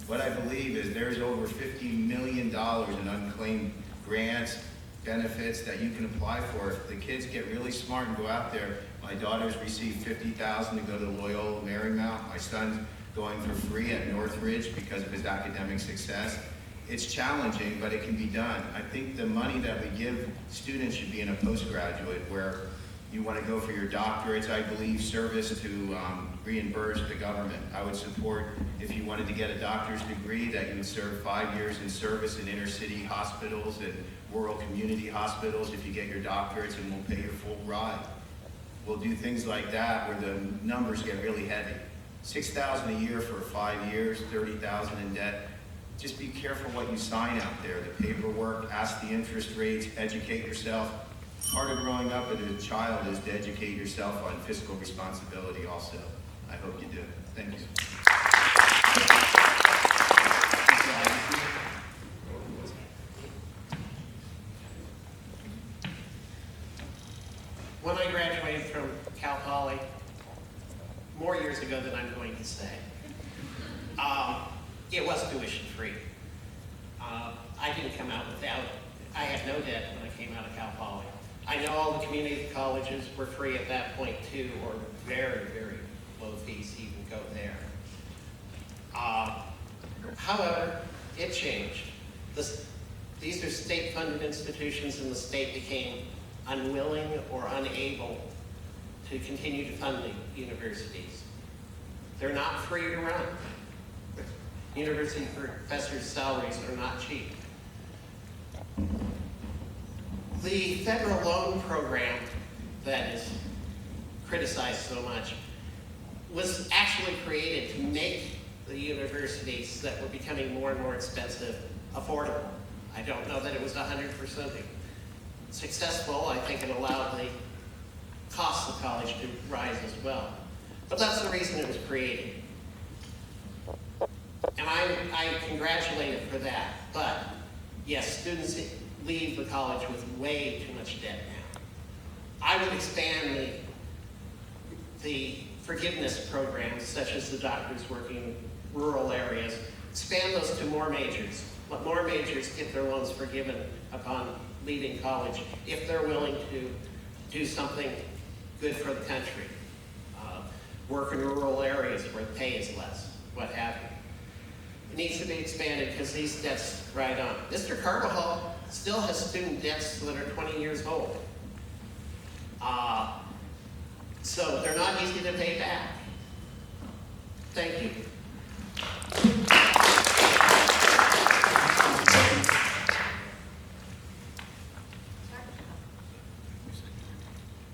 What I believe is there's over $50 million in unclaimed grants, benefits that you can apply for. If the kids get really smart and go out there, my daughter's received $50,000 to go to Loyola Marymount. My son's going for free at Northridge because of his academic success. It's challenging, but it can be done. I think the money that we give students should be in a postgraduate where you want to go for your doctorates, I believe, service to reimburse the government. I would support, if you wanted to get a doctor's degree, that you would serve 5 years in service in inner city hospitals and rural community hospitals if you get your doctorates, and we'll pay your full ride. We'll do things like that where the numbers get really heavy. $6,000 a year for 5 years, $30,000 in debt. Just be careful what you sign out there. The paperwork, ask the interest rates, educate yourself. Part of growing up as a child is to educate yourself on fiscal responsibility also. I hope you do. Thank you. When I graduated from Cal Poly, more years ago than I'm going to say, it was tuition free. I didn't come out without, I had no debt when I came out of Cal Poly. I know all the community colleges were free at that point too, or very, very low fees to even go there. However, it changed. These are state-funded institutions, and the state became unwilling or unable to continue to fund the universities. They're not free to run. University professors' salaries are not cheap. The federal loan program that is criticized so much was actually created to make the universities that were becoming more and more expensive affordable. I don't know that it was 100% successful. I think it allowed the cost of college to rise as well. But that's the reason it was created. And I congratulate it for that. But yes, students leave the college with way too much debt now. I would expand the forgiveness programs, such as the doctors working in rural areas, expand those to more majors. Let more majors get their loans forgiven upon leaving college if they're willing to do something good for the country. Work in rural areas where the pay is less, what have you. It needs to be expanded because these debts ride on. Mr. Carvajal still has student debts that are 20 years old. So they're not easy to pay back. Thank you.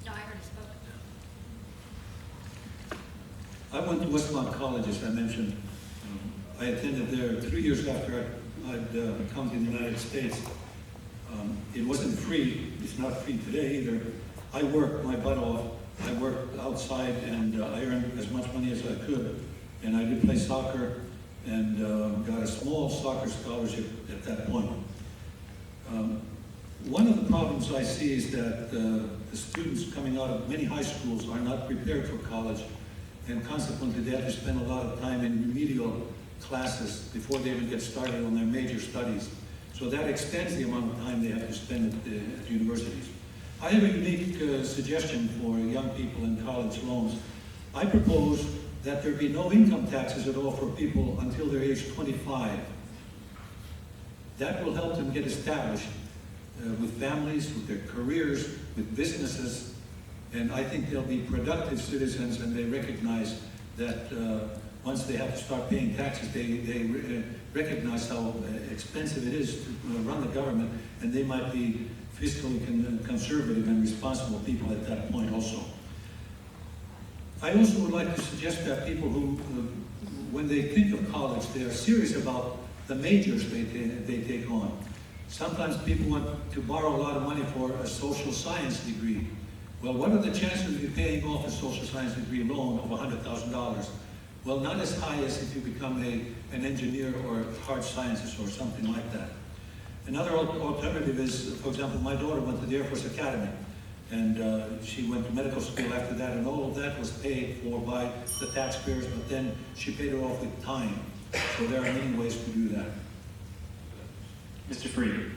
No, I already spoke. I went to Westmont College, as I mentioned. I attended there 3 years after I'd come to the United States. It wasn't free. It's not free today either. I worked my butt off. I worked outside and I earned as much money as I could. And I did play soccer and got a small soccer scholarship at that point. One of the problems I see is that the students coming out of many high schools are not prepared for college, and consequently they have to spend a lot of time in remedial classes before they even get started on their major studies. So that extends the amount of time they have to spend at universities. I have a unique suggestion for young people in college loans. I propose that there be no income taxes at all for people until they're age 25. That will help them get established with families, with their careers, with businesses, and I think they'll be productive citizens, and they recognize that once they have to start paying taxes, they recognize how expensive it is to run the government, and they might be fiscally conservative and responsible people at that point also. I also would like to suggest that people who, when they think of college, they are serious about the majors they take on. Sometimes people want to borrow a lot of money for a social science degree. Well, what are the chances of you paying off a social science degree loan of $100,000? Well, not as high as if you become an engineer or hard sciences or something like that. Another alternative is, for example, my daughter went to the Air Force Academy, and she went to medical school after that, and all of that was paid for by the taxpayers, but then she paid it off with time. So there are many ways to do that. Mr. Freed.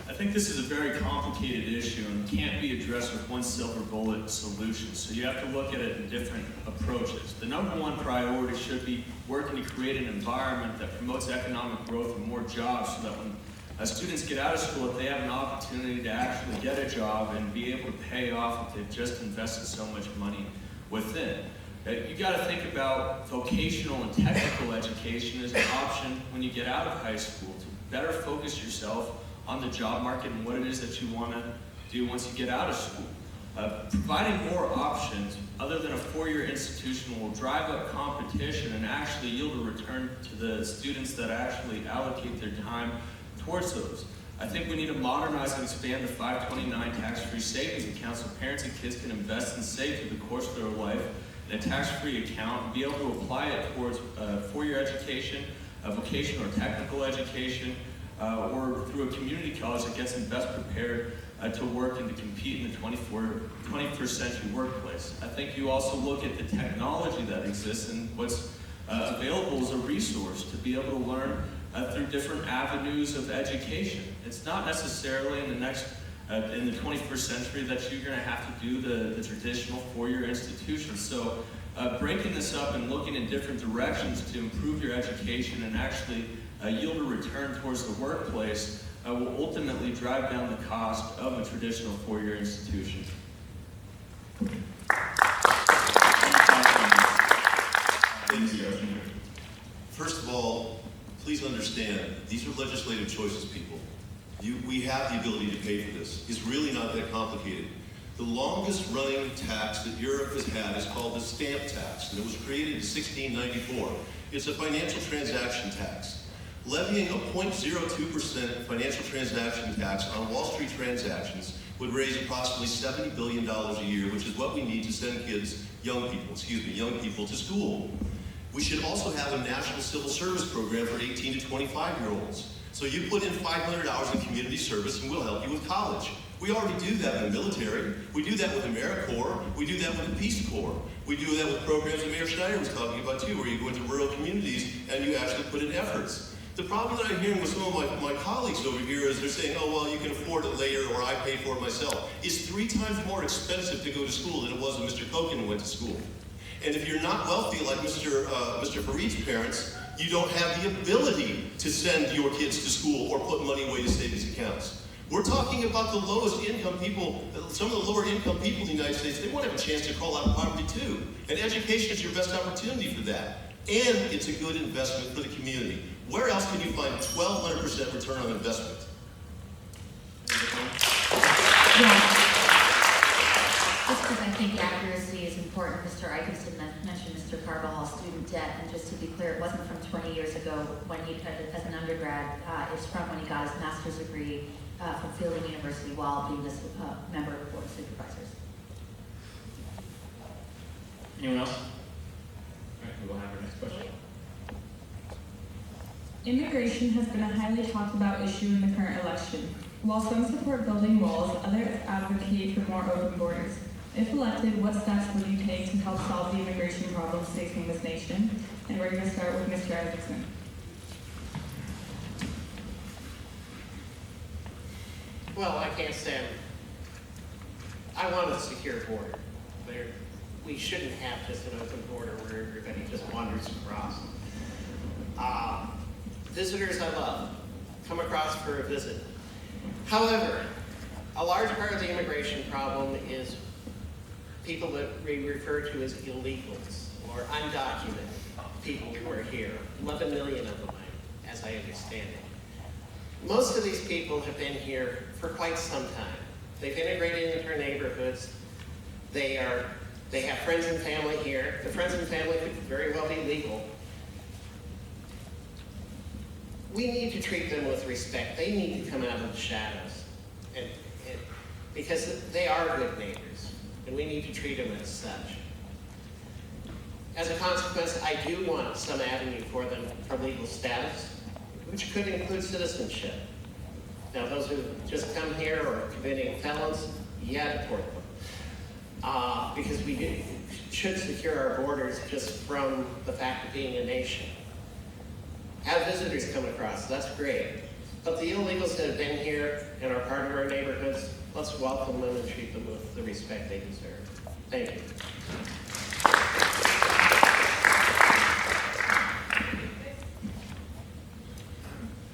I think this is a very complicated issue and can't be addressed with one silver bullet solution. So you have to look at it in different approaches. The number one priority should be working to create an environment that promotes economic growth and more jobs, so that when students get out of school, if they have an opportunity to actually get a job and be able to pay off if they've just invested so much money within. You got to think about vocational and technical education as an option when you get out of high school to better focus yourself on the job market and what it is that you want to do once you get out of school. Providing more options other than a four-year institution will drive up competition and actually yield a return to the students that actually allocate their time towards those. I think we need to modernize and expand the 529 tax-free savings account so parents and kids can invest and save through the course of their life in a tax-free account and be able to apply it towards four-year education, vocational or technical education, or through a community college that gets them best prepared to work and to compete in the 21st century workplace. I think you also look at the technology that exists and what's available as a resource to be able to learn through different avenues of education. It's not necessarily in the 21st century that you're going to have to do the traditional four-year institution. So breaking this up and looking in different directions to improve your education and actually yield a return towards the workplace will ultimately drive down the cost of a traditional four-year institution. First of all, please understand, these are legislative choices, people. We have the ability to pay for this. It's really not that complicated. The longest running tax that Europe has had is called the stamp tax, and it was created in 1694. It's a financial transaction tax. Levying a 0.02% financial transaction tax on Wall Street transactions would raise approximately $70 billion a year, which is what we need to send young people to school. We should also have a national civil service program for 18 to 25-year-olds. So you put in 500 hours in community service and we'll help you with college. We already do that in the military. We do that with AmeriCorps. We do that with the Peace Corps. We do that with programs that Mayor Schneider was talking about too, where you go into rural communities and you actually put in efforts. The problem that I'm hearing with some of my colleagues over here is they're saying, oh, well, you can afford it later, or I pay for it myself. It's 3 times more expensive to go to school than it was when Mr. Koken went to school. And if you're not wealthy like Mr. Farid's parents, you don't have the ability to send your kids to school or put money away to savings accounts. We're talking about the lowest income people, some of the lower income people in the United States, they want to have a chance to crawl out of poverty too. And education is your best opportunity for that. And it's a good investment for the community. Where else can you find 1,200% return on investment? Just because I think accuracy is important, Mr. Eikenson mentioned Mr. Carvajal's student debt, and just to be clear, it wasn't from 20 years ago when he, as an undergrad, it's from when he got his master's degree from Fielding University while being this member of the Board of Supervisors. Anyone else? All right, we'll have our next question. Immigration has been a highly talked about issue in the current election. While some support building walls, others advocate for more open borders. If elected, what steps would you take to help solve the immigration problems facing this nation? And we're going to start with Mr. Isaacson. Well, I can't stand. I want a secure border. We shouldn't have just an open border where everybody just wanders across. Visitors I love come across for a visit. However, a large part of the immigration problem is people that we refer to as illegals or undocumented people who are here. 11 million of them, as I understand it. Most of these people have been here for quite some time. They've integrated into our neighborhoods. They have friends and family here. The friends and family could very well be legal. We need to treat them with respect. They need to come out of the shadows, because they are good neighbors, and we need to treat them as such. As a consequence, I do want some avenue for them for legal status, which could include citizenship. Now, those who just come here or committing felons, deport them. Because we should secure our borders just from the fact of being a nation. Have visitors come across, that's great. But the illegals that have been here and are part of our neighborhoods, let's welcome them and treat them with the respect they deserve. Thank you.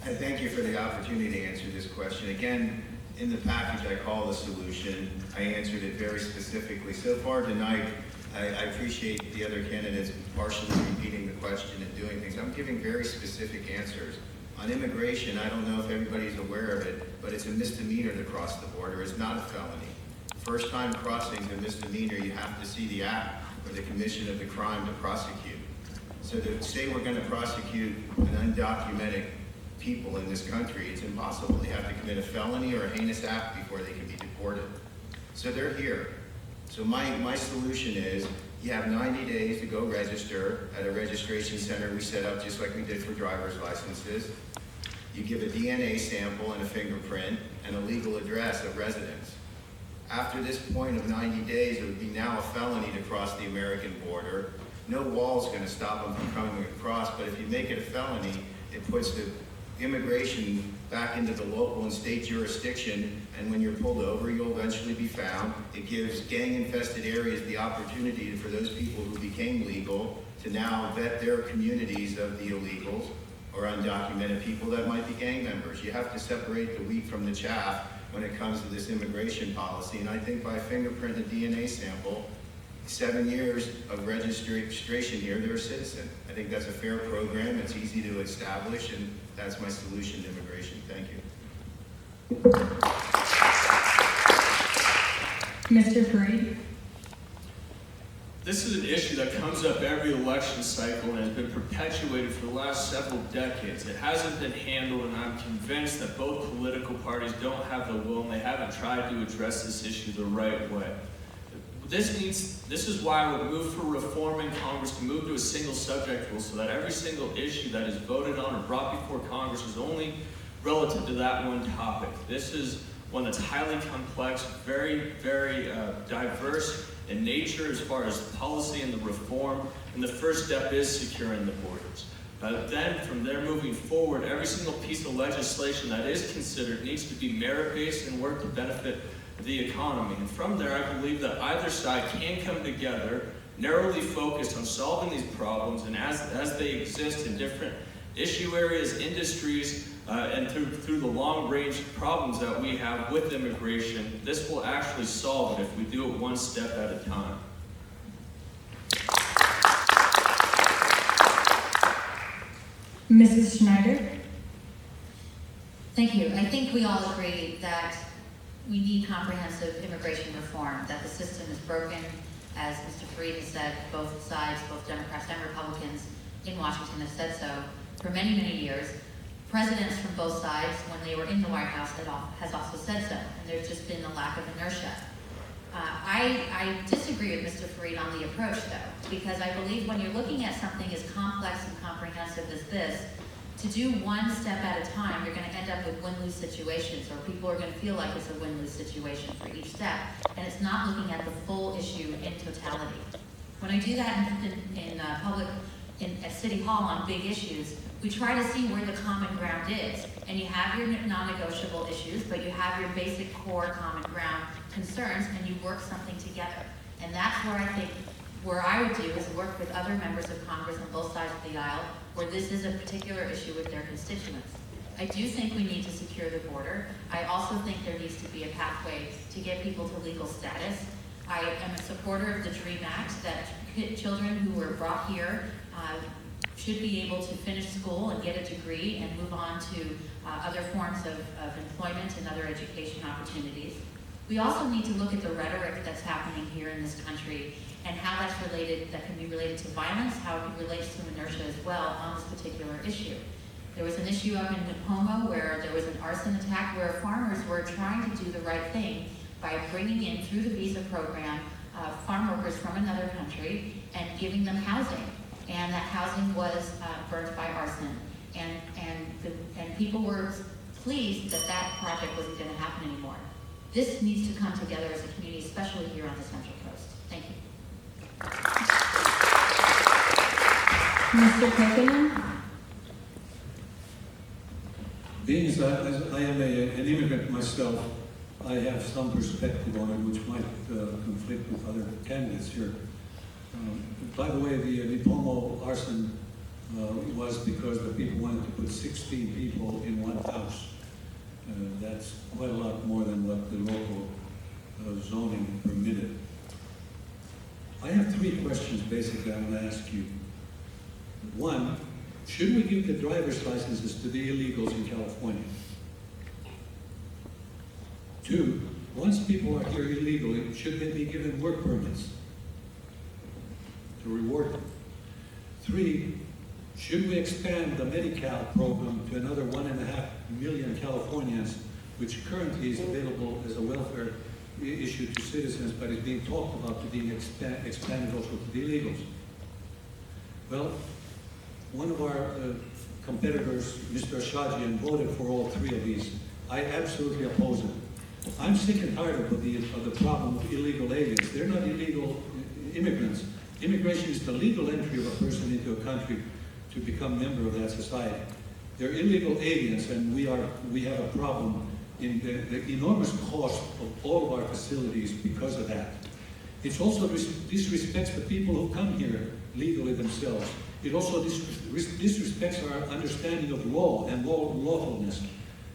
I thank you for the opportunity to answer this question. Again, in the package I call the solution, I answered it very specifically. So far tonight, I appreciate the other candidates partially repeating the question and doing things. I'm giving very specific answers. On immigration, I don't know if everybody's aware of it, but it's a misdemeanor to cross the border. It's not a felony. First time crossing is a misdemeanor. You have to see the act or the commission of the crime to prosecute. So to say we're going to prosecute an undocumented people in this country, it's impossible. They have to commit a felony or a heinous act before they can be deported. So they're here. So my solution is, you have 90 days to go register at a registration center we set up just like we did for driver's licenses. You give a DNA sample and a fingerprint and a legal address of residence. After this point of 90 days, it would be now a felony to cross the American border. No wall's going to stop them from coming across, but if you make it a felony, it puts the immigration back into the local and state jurisdiction, and when you're pulled over, you'll eventually be found. It gives gang-infested areas the opportunity for those people who became legal to now vet their communities of the illegals or undocumented people that might be gang members. You have to separate the wheat from the chaff when it comes to this immigration policy, and I think by fingerprint and DNA sample, 7 years of registration here, they're a citizen. I think that's a fair program, it's easy to establish, and that's my solution to immigration. Thank you. Mr. Fareed? This is an issue that comes up every election cycle and has been perpetuated for the last several decades. It hasn't been handled, and I'm convinced that both political parties don't have the will and they haven't tried to address this issue the right way. This is why I would move for reform in Congress to move to a single subject rule so that every single issue that is voted on or brought before Congress is only relative to that one topic. This is one that's highly complex, very, very diverse in nature as far as policy and the reform, and the first step is securing the borders. Then from there moving forward, every single piece of legislation that is considered needs to be merit-based and work to benefit the economy. And from there, I believe that either side can come together, narrowly focused on solving these problems, and as they exist in different issue areas, industries, and through the long-range problems that we have with immigration, this will actually solve it if we do it one step at a time. Mrs. Schneider? Thank you. I think we all agree that we need comprehensive immigration reform, that the system is broken. As Mr. Fareed has said, both sides, both Democrats and Republicans in Washington have said so for many, many years. Presidents from both sides, when they were in the White House, has also said so, and there's just been a lack of inertia. I disagree with Mr. Fareed on the approach, though, because I believe when you're looking at something as complex and comprehensive as this, to do one step at a time, you're going to end up with win-lose situations, or people are going to feel like it's a win-lose situation for each step, and it's not looking at the full issue in totality. When I do that at City Hall on big issues, we try to see where the common ground is, and you have your non-negotiable issues, but you have your basic core common ground concerns, and you work something together. And that's where I think, where I would do is work with other members of Congress on both sides of the aisle, where this is a particular issue with their constituents. I do think we need to secure the border. I also think there needs to be a pathway to get people to legal status. I am a supporter of the DREAM Act, that children who were brought here should be able to finish school and get a degree and move on to other forms of employment and other education opportunities. We also need to look at the rhetoric that's happening here in this country and how that's related, that can be related to violence, how it relates to inertia as well on this particular issue. There was an issue up in Tacoma where there was an arson attack where farmers were trying to do the right thing by bringing in, through the visa program, farm workers from another country and giving them housing. And that housing was burnt by arson. And people were pleased that that project wasn't going to happen anymore. This needs to come together as a community, especially here on the Central Coast. Thank you. Mr. Kokkonen? Being as I am an immigrant myself, I have some perspective on it which might conflict with other candidates here. By the way, the Nipomo arson was because the people wanted to put 16 people in one house. That's quite a lot more than what the local zoning permitted. I have three questions basically I want to ask you. One, should we give the driver's licenses to the illegals in California? Two, once people are here illegally, should they be given work permits to reward them? Three, should we expand the Medi-Cal program to another 1.5 million Californians, which currently is available as a welfare issue to citizens, but is being talked about to being expanded also to the illegals? Well, one of our competitors, Mr. Ashajian, voted for all three of these. I absolutely oppose it. I'm sick and tired of the problem of illegal aliens. They're not illegal immigrants. Immigration is the legal entry of a person into a country to become a member of that society. They're illegal aliens, and we have a problem in the enormous cost of all of our facilities because of that. It also disrespects the people who come here legally themselves. It also disrespects our understanding of law and lawfulness.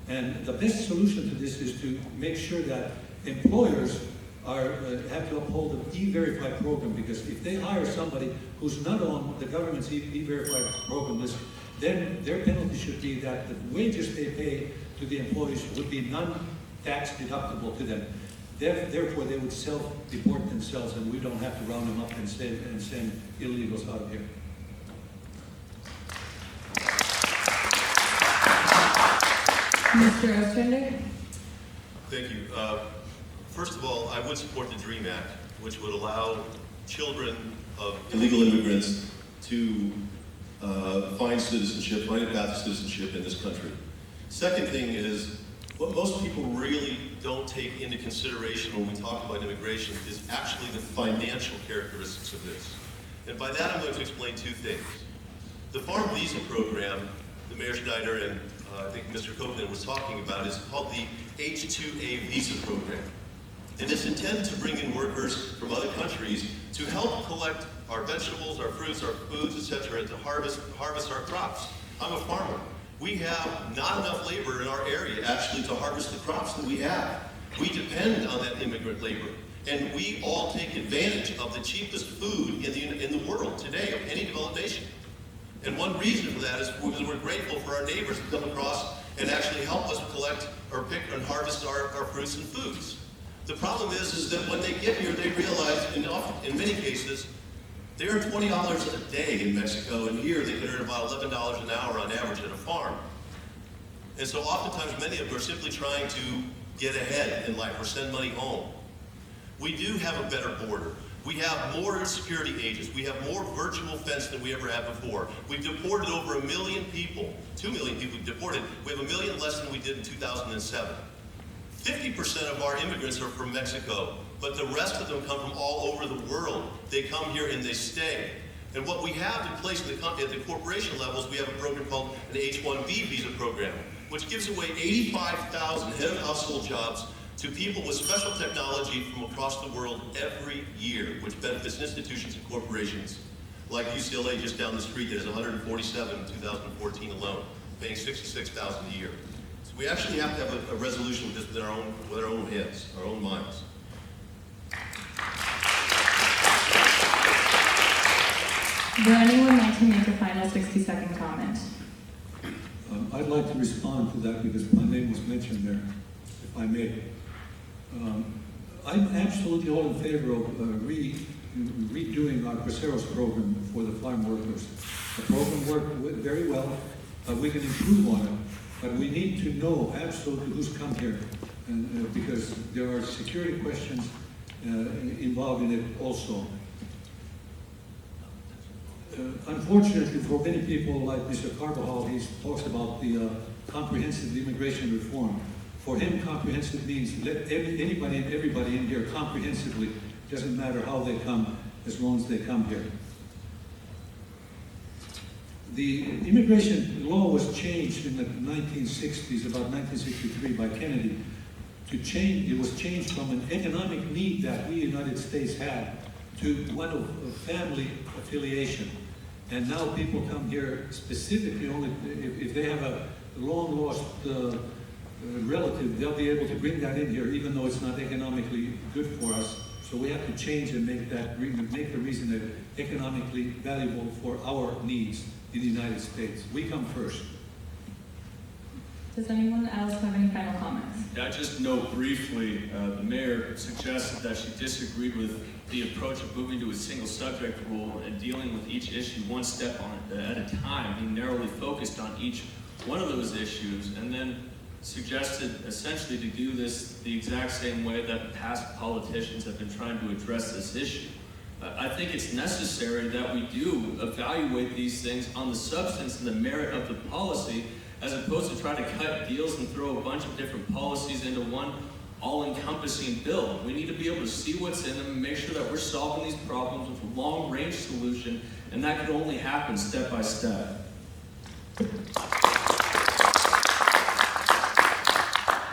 And the best solution to this is to make sure that employers have to uphold the E-Verify program, because if they hire somebody who's not on the government's E-Verify program list, then their penalty should be that the wages they pay to the employees would be non-tax deductible to them. Therefore, they would self-deport themselves, and we don't have to round them up and send illegals out of here. Mr. Ostrander? Thank you. First of all, I would support the DREAM Act, which would allow children of illegal immigrants to find citizenship, find a path to citizenship in this country. Second thing is, what most people really don't take into consideration when we talk about immigration is actually the financial characteristics of this. And by that, I'm going to explain two things. The Farm Visa Program, that Mayor Schneider and I think Mr. Copeland was talking about, is called the H-2A Visa Program. And it's intended to bring in workers from other countries to help collect our vegetables, our fruits, our foods, etc., and to harvest our crops. I'm a farmer. We have not enough labor in our area actually to harvest the crops that we have. We depend on that immigrant labor. And we all take advantage of the cheapest food in the world today, of any developed nation. And one reason for that is because we're grateful for our neighbors who come across and actually help us collect or pick and harvest our fruits and foods. The problem is that when they get here, they realize, in many cases, they earn $20 a day in Mexico, and here they can earn about $11 an hour on average at a farm. And so oftentimes many of them are simply trying to get ahead in life or send money home. We do have a better border. We have more security agents. We have more virtual fence than we ever had before. We've deported over 1 million people, 2 million people we've deported. We have 1 million less than we did in 2007. 50% of our immigrants are from Mexico, but the rest of them come from all over the world. They come here and they stay. And what we have in place at the corporation levels, we have a program called an H-1B visa program, which gives away 85,000 head of household jobs to people with special technology from across the world every year, which benefits institutions and corporations like UCLA just down the street that has 147 in 2014 alone, paying $66,000 a year. So we actually have to have a resolution with this with our own heads, our own minds. Would anyone like to make a final 60-second comment? I'd like to respond to that because my name was mentioned there, if I may. I'm absolutely all in favor of redoing our Braceros program for the farm workers. The program worked very well. We can improve on it, but we need to know absolutely who's come here, and because there are security questions involved in it also. Unfortunately, for many people like Mr. Carvajal, he talks about the comprehensive immigration reform. For him, comprehensive means let anybody and everybody in here comprehensively. Doesn't matter how they come, as long as they come here. The immigration law was changed in the 1960s, about 1963, by Kennedy. It was changed from an economic need that we United States had to one of family affiliation. And now people come here specifically only if they have a long lost relative, they'll be able to bring that in here, even though it's not economically good for us. So we have to change and make the reason that economically valuable for our needs in the United States. We come first. Does anyone else have any final comments? Yeah, just note briefly, the mayor suggested that she disagreed with the approach of moving to a single subject rule and dealing with each issue one step at a time, being narrowly focused on each one of those issues, and then suggested essentially to do this the exact same way that past politicians have been trying to address this issue. I think it's necessary that we do evaluate these things on the substance and the merit of the policy, as opposed to trying to cut deals and throw a bunch of different policies into one all-encompassing bill. We need to be able to see what's in them and make sure that we're solving these problems with a long-range solution, and that can only happen step by step.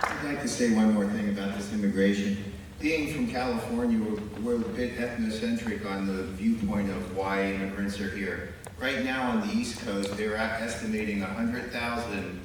I'd like to say one more thing about this immigration. Being from California, we're a bit ethnocentric on the viewpoint of why immigrants are here. Right now on the East Coast, they're estimating 100,000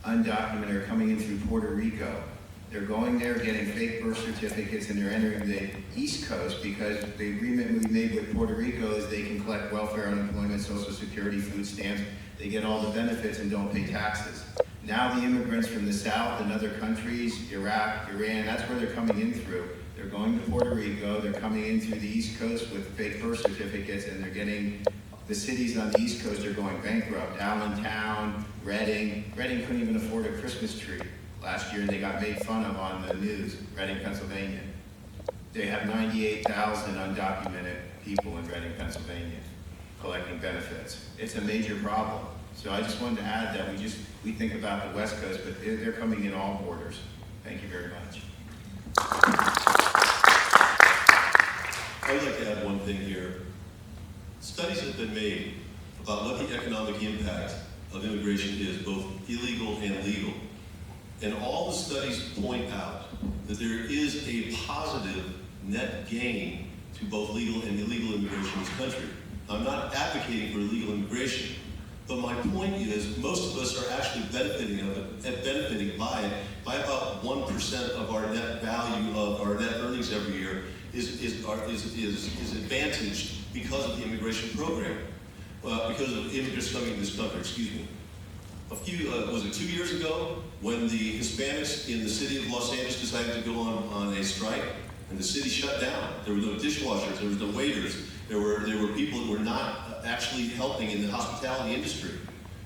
undocumented are coming in through Puerto Rico. They're going there, getting fake birth certificates, and they're entering the East Coast because the agreement we made with Puerto Rico is they can collect welfare, unemployment, Social Security, food stamps. They get all the benefits and don't pay taxes. Now the immigrants from the South and other countries, Iraq, Iran, that's where they're coming in through. They're going to Puerto Rico, they're coming in through the East Coast with fake birth certificates, and they're getting, the cities on the East Coast are going bankrupt. Allentown, Reading couldn't even afford a Christmas tree last year, and they got made fun of on the news, Reading, Pennsylvania. They have 98,000 undocumented people in Reading, Pennsylvania, collecting benefits. It's a major problem. So I just wanted to add that we think about the West Coast, but they're coming in all borders. Thank you very much. I would like to add one thing here. Studies have been made about what the economic impact of immigration is, both illegal and legal. And all the studies point out that there is a positive net gain to both legal and illegal immigration in this country. I'm not advocating for illegal immigration, but my point is most of us are actually benefiting by it by about 1% of our net value of our net earnings every year is advantaged because of the immigration program, because of immigrants coming to this country, excuse me. Was it 2 years ago, when the Hispanics in the city of Los Angeles decided to go on a strike, and the city shut down. There were no dishwashers, there was no waiters, there were people who were not actually helping in the hospitality industry.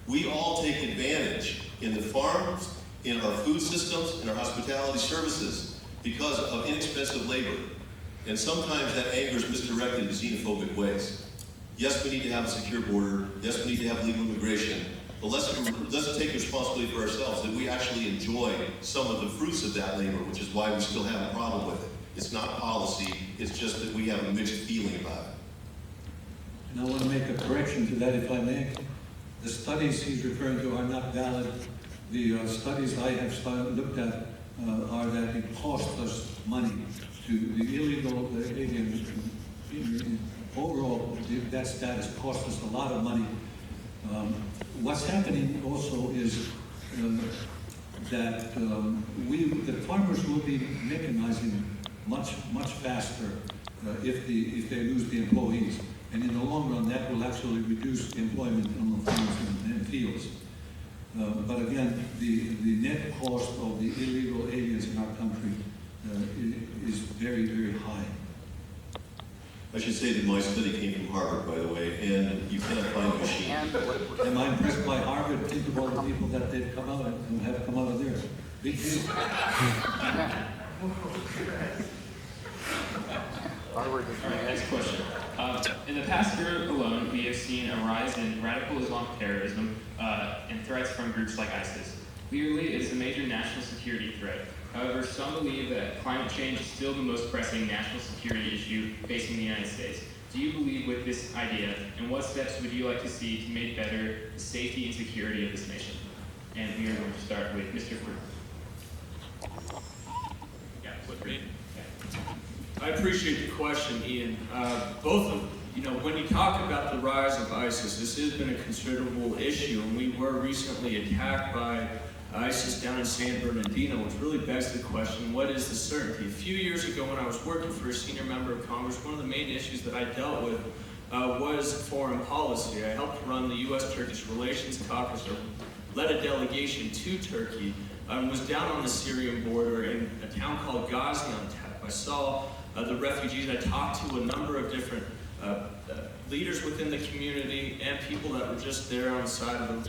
We all take advantage in the farms, in our food systems, in our hospitality services, because of inexpensive labor. And sometimes that angers misdirected in xenophobic ways. Yes, we need to have a secure border. Yes, we need to have legal immigration. But let's take responsibility for ourselves that we actually enjoy some of the fruits of that labor, which is why we still have a problem with it. It's not policy, it's just that we have a mixed feeling about it. And I want to make a correction to that, if I may. The studies he's referring to are not valid. The studies I have looked at are that it costs us money to the illegal alien. Overall, that status costs us a lot of money. What's happening also is that the farmers will be mechanizing much faster if they lose the employees. And in the long run, that will actually reduce employment on the farms and fields. But again, the net cost of the illegal aliens in our country is very, very high. I should say that my study came from Harvard, by the way, and you cannot find a machine. Am I impressed by Harvard? Think of all the people that they've come out and have come out of there. Big deal. Harvard. All right, next question. In the past year alone, we have seen a rise in radical Islamic terrorism and threats from groups like ISIS. Clearly, it is a major national security threat. However, some believe that climate change is still the most pressing national security issue facing the United States. Do you believe with this idea, and what steps would you like to see to make better the safety and security of this nation? And we are going to start with Mr. Fruit. Yeah, flip me. I appreciate the question, Ian. When you talk about the rise of ISIS, this has been a considerable issue, and we were recently attacked by ISIS down in San Bernardino, which really begs the question, what is the certainty? A few years ago when I was working for a senior member of Congress, one of the main issues that I dealt with was foreign policy. I helped run the U.S.-Turkish Relations Caucus, or led a delegation to Turkey, was down on the Syrian border in a town called Gaziantep. I saw the refugees. I talked to a number of different leaders within the community and people that were just there on the side of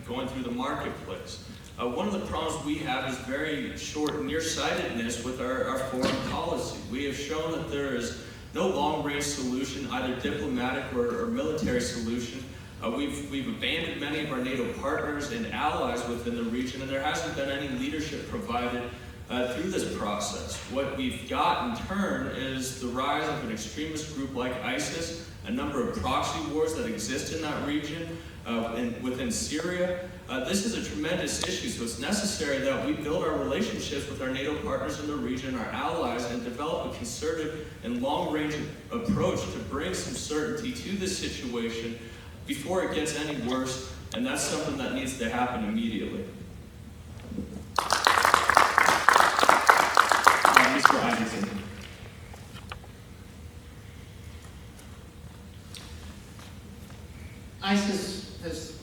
going through the marketplace. One of the problems we have is very short nearsightedness with our foreign policy. We have shown that there is no long-range solution, either diplomatic or military solution. We've abandoned many of our NATO partners and allies within the region, and there hasn't been any leadership provided through this process. What we've got in turn is the rise of an extremist group like ISIS, a number of proxy wars that exist in that region, within Syria. This is a tremendous issue, so it's necessary that we build our relationships with our NATO partners in the region, our allies, and develop a concerted and long-range approach to bring some certainty to this situation before it gets any worse, and that's something that needs to happen immediately. Mr. Isaacson. ISIS has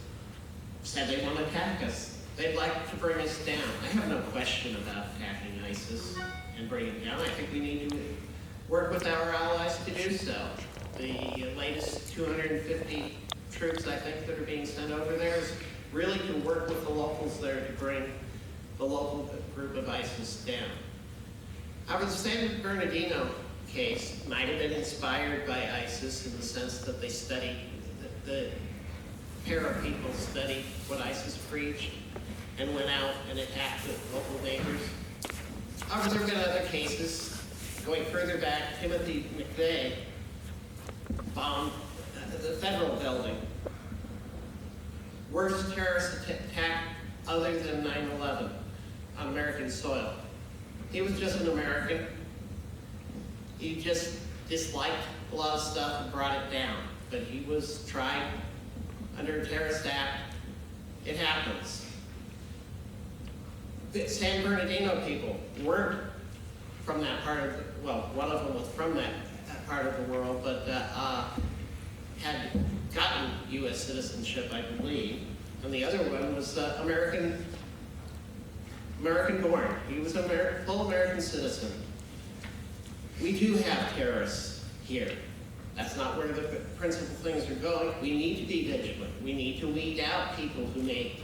said they want to attack us. they'd like to bring us down. I have no question about attacking ISIS and bringing it down. I think we need to work with our allies to do so. The latest 250 troops, I think, that are being sent over there is really to work with the locals there to bring the local group of ISIS down. However, the San Bernardino case might have been inspired by ISIS in the sense that they studied, the pair of people studied what ISIS preached and went out and attacked the local neighbors. However, there have been other cases. Going further back, Timothy McVeigh bombed the federal building. Worst terrorist attack other than 9/11 on American soil. He was just an American. He just disliked a lot of stuff and brought it down. But he was tried under a terrorist act. It happens. The San Bernardino people weren't from that part of the, well, one of them was from that part of the world, but had gotten U.S. citizenship, I believe. And the other one was American born. He was a full American citizen. We do have terrorists here. That's not where the principal things are going. We need to be vigilant. We need to weed out people who may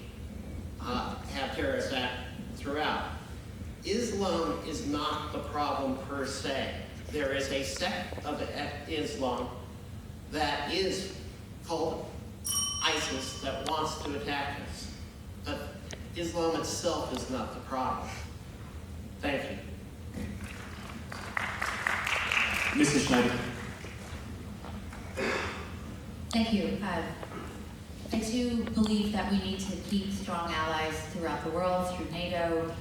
have terrorist acts throughout. Islam is not the problem per se. There is a sect of Islam that is called ISIS that wants to attack us. But Islam itself is not the problem. Thank you. Mrs. Schneider. Thank you. I do believe that we need to keep strong allies throughout the world, through NATO,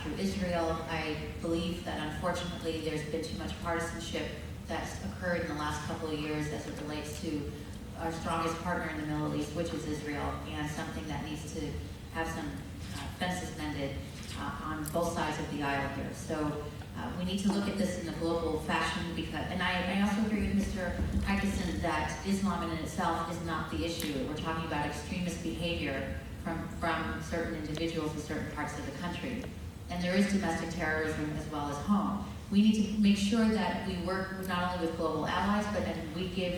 through Israel. I believe that unfortunately there's been too much partisanship that's occurred in the last couple of years as it relates to our strongest partner in the Middle East, which is Israel, and something that needs to have some fences mended on both sides of the aisle here. So we need to look at this in a global fashion, because, and I also agree with Mr. Hikison that Islam in itself is not the issue. We're talking about extremist behavior from certain individuals in certain parts of the country. And there is domestic terrorism as well as home. We need to make sure that we work not only with global allies, but that we give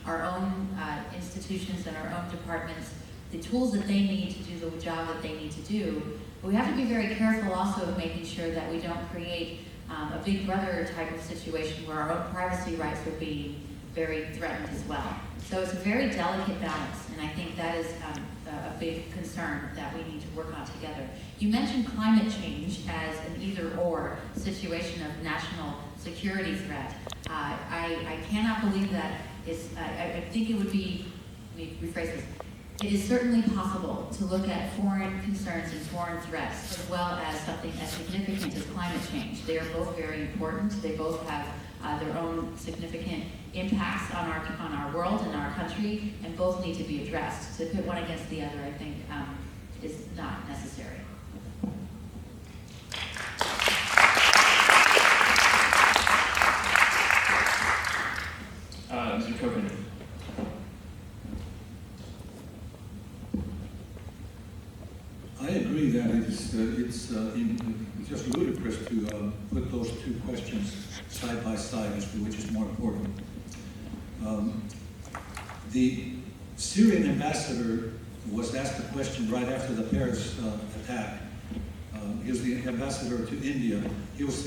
our own institutions and our own departments the tools that they need to do the job that they need to do. But we have to be very careful also of making sure that we don't create a big brother type of situation where our own privacy rights are being very threatened as well. So it's a very delicate balance, and I think that is a big concern that we need to work on together. You mentioned climate change as an either-or situation of national security threat. I cannot believe that I think it would be, let me rephrase this. It is certainly possible to look at foreign concerns and foreign threats as well as something as significant as climate change. They are both very important. They both have their own significant impacts on our world and our country, and both need to be addressed. To put one against the other, I think, is not necessary. Mr. Copeland. I agree that it's just ludicrous to put those two questions side by side as to which is more important. The Syrian ambassador was asked a question right after the Paris attack. He was the ambassador to India. He was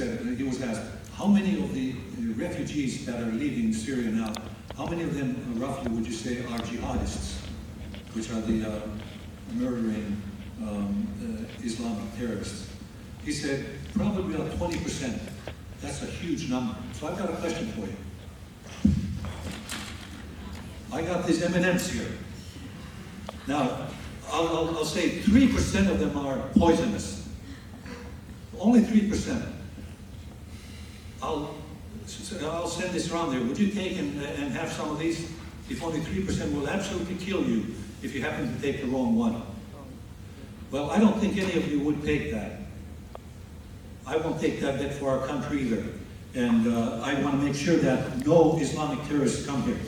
asked, how many of the refugees that are leaving Syria now, how many of them roughly would you say are jihadists, which are the murdering Islamic terrorists? He said, probably about 20%. That's a huge number. So I've got a question for you. I got these M&Ms here. Now, I'll say 3% of them are poisonous. Only 3%. I'll send this around there. Would you take and have some of these? If only 3% will absolutely kill you if you happen to take the wrong one. Well, I don't think any of you would take that. I won't take that bet for our country either. And I want to make sure that no Islamic terrorists come here.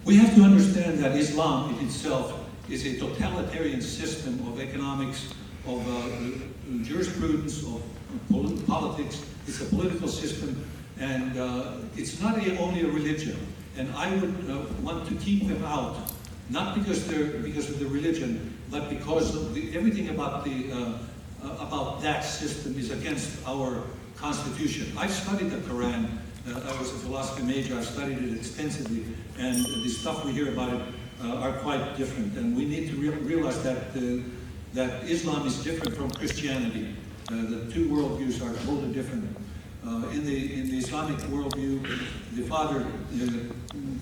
We have to understand that Islam in itself is a totalitarian system of economics, jurisprudence, of politics. It's a political system, and it's not only a religion. And I would want to keep them out, not because of the religion, but because of everything about that system is against our Constitution. I've studied the Quran. I was a philosophy major. I've studied it extensively, and the stuff we hear about it are quite different. And we need to realize that that Islam is different from Christianity. The two worldviews are totally different. In the Islamic worldview, the father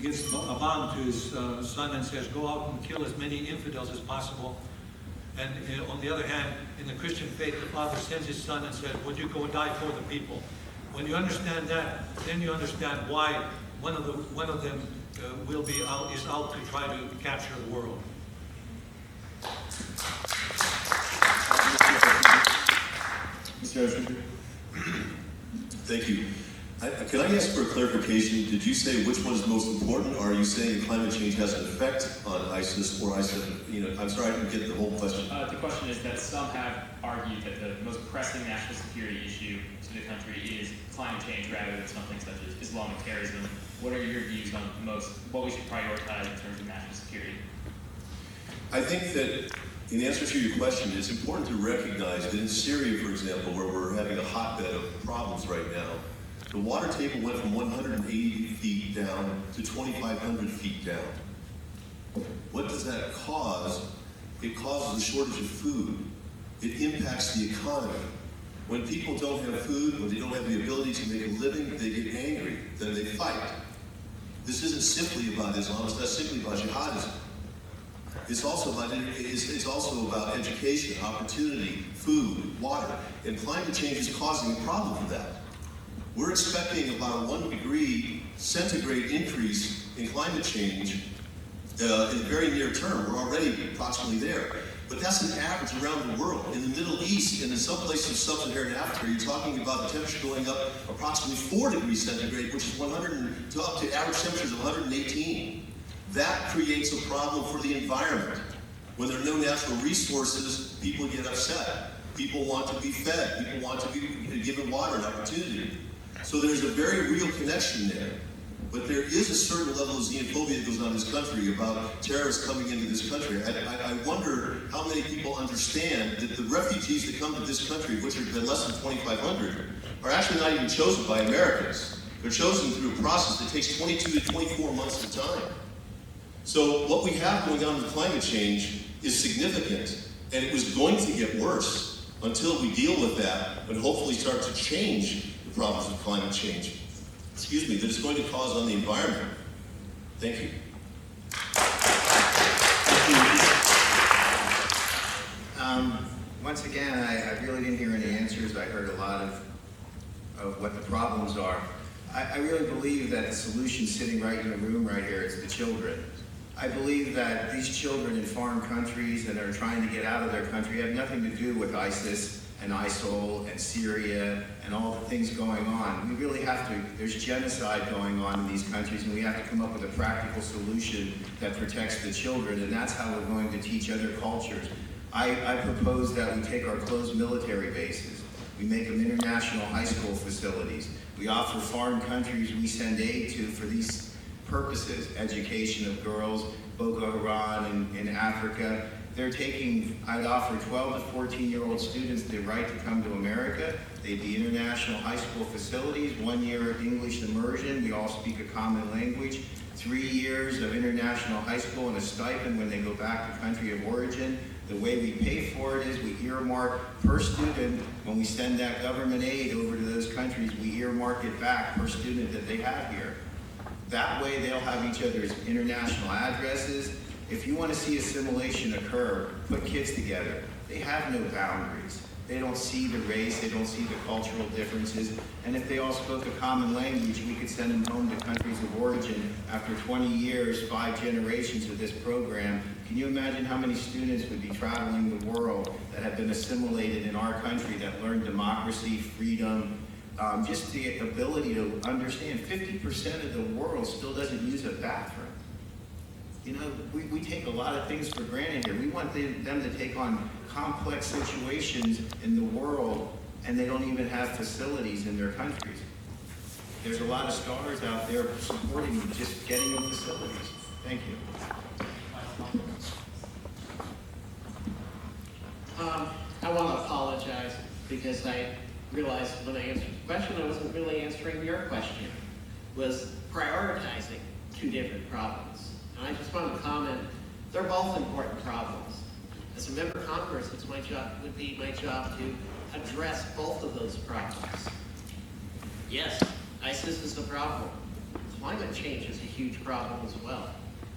gives a bond to his son and says, "Go out and kill as many infidels as possible." And on the other hand, in the Christian faith, the father sends his son and says, "Would you go die for the people?" When you understand that, then you understand why one of them is out to try to capture the world. Mr. Ocean. Thank you. Can I ask for a clarification? Did you say which one is most important, or are you saying that climate change has an effect on ISIS or ISIL? I'm sorry, I didn't get the whole question. The question is that some have argued that the most pressing national security issue to the country is climate change rather than something such as Islamic terrorism. What are your views on what we should prioritize in terms of national security? I think that in answer to your question, it's important to recognize that in Syria, for example, where we're having a hotbed of problems right now, the water table went from 180 feet down to 2,500 feet down. What does that cause? It causes a shortage of food. It impacts the economy. When people don't have food, when they don't have the ability to make a living, they get angry, then they fight. This isn't simply about Islam, it's not simply about jihadism. It's also about education, opportunity, food, water, and climate change is causing a problem for that. We're expecting about a 1 degree centigrade increase in climate change in the very near term. We're already approximately there. But that's an average around the world. In the Middle East and in some places of sub-Saharan Africa, you're talking about the temperature going up approximately 4 degrees centigrade, which is up to average temperatures of 118. That creates a problem for the environment. When there are no natural resources, people get upset. People want to be fed. People want to be given water and opportunity. So there's a very real connection there. But there is a certain level of xenophobia that goes on in this country about terrorists coming into this country. I wonder how many people understand that the refugees that come to this country, which have been less than 2,500, are actually not even chosen by Americans. They're chosen through a process that takes 22 to 24 months of time. So what we have going on with climate change is significant, and it was going to get worse until we deal with that and hopefully start to change the problems of climate change. That it's going to cause on the environment. Thank you. Once again, I really didn't hear any answers. I heard a lot of what the problems are. I really believe that the solution sitting right in the room right here is the children. I believe that these children in foreign countries that are trying to get out of their country have nothing to do with ISIS and ISIL and Syria and all the things going on. We really have to, there's genocide going on in these countries, and we have to come up with a practical solution that protects the children, and that's how we're going to teach other cultures. I propose that we take our closed military bases, we make them international high school facilities, we offer foreign countries we send aid to for these purposes, education of girls, Boko Haram in Africa. They're taking, I'd offer 12 to 14-year-old students the right to come to America. They'd be international high school facilities, 1 year of English immersion, we all speak a common language, 3 years of international high school and a stipend when they go back to country of origin. The way we pay for it is we earmark per student, when we send that government aid over to those countries, we earmark it back per student that they have here. That way they'll have each other's international addresses. If you want to see assimilation occur, put kids together. They have no boundaries. They don't see the race, they don't see the cultural differences. And if they all spoke a common language, we could send them home to countries of origin after 20 years, 5 generations of this program. Can you imagine how many students would be traveling the world that have been assimilated in our country, that learned democracy, freedom, just the ability to understand 50% of the world still doesn't use a bathroom. You know, we take a lot of things for granted here. We want them to take on complex situations in the world, and they don't even have facilities in their countries. There's a lot of stars out there supporting just getting them facilities. Thank you. I want to apologize because I realized when I answered the question, I wasn't really answering your question. Was prioritizing two different problems. And I just want to comment, they're both important problems. As a member of Congress, would be my job to address both of those problems. Yes, ISIS is a problem. Climate change is a huge problem as well.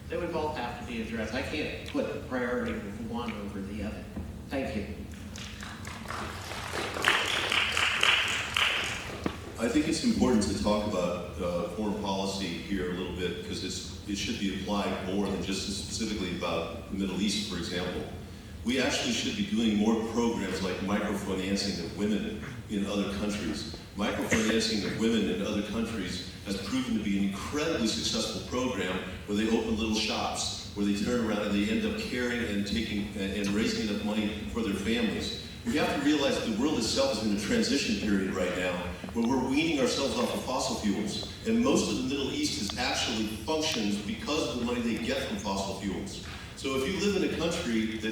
They would both have to be addressed. I can't put priority with one over the other. Thank you. I think it's important to talk about foreign policy here a little bit because it should be applied more than just specifically about the Middle East, for example. We actually should be doing more programs like microfinancing of women in other countries. Microfinancing of women in other countries has proven to be an incredibly successful program where they open little shops, where they turn around and they end up caring and taking and raising enough money for their families. We have to realize that the world itself is in a transition period right now where we're weaning ourselves off of fossil fuels. And most of the Middle East is actually functions because of the money they get from fossil fuels. So if you live in a country that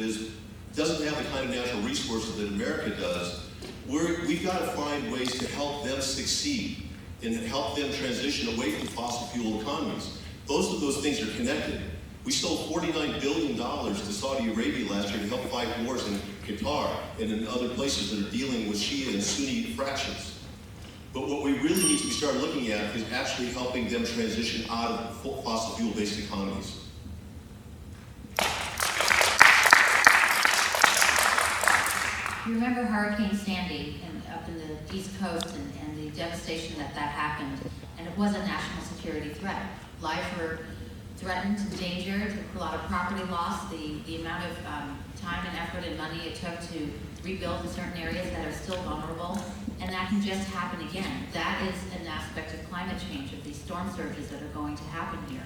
doesn't have the kind of natural resources that America does, we've got to find ways to help them succeed and help them transition away from fossil fuel economies. Both of those things are connected. We sold $49 billion to Saudi Arabia last year to help fight wars in Qatar and in other places that are dealing with Shia and Sunni fractions. But what we really need to start looking at is actually helping them transition out of fossil fuel-based economies. You remember Hurricane Sandy up in the East Coast and the devastation that happened, and it was a national security threat. Lives were threatened, endangered, a lot of property loss, the amount of time and effort and money it took to rebuild in certain areas that are still vulnerable, and that can just happen again. That is an aspect of climate change, of these storm surges that are going to happen here.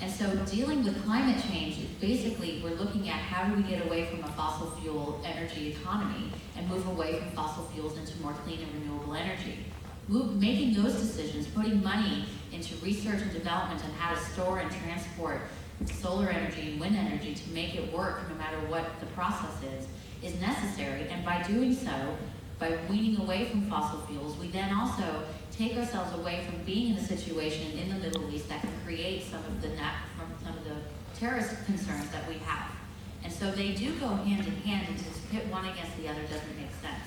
And so dealing with climate change, basically we're looking at how do we get away from a fossil fuel energy economy and move away from fossil fuels into more clean and renewable energy. Making those decisions, putting money into research and development on how to store and transport solar energy and wind energy to make it work no matter what the process is necessary. And by doing so, by weaning away from fossil fuels, we then also take ourselves away from being in a situation in the Middle East that can create some of the terrorist concerns that we have. And so they do go hand in hand, and to pit one against the other doesn't make sense.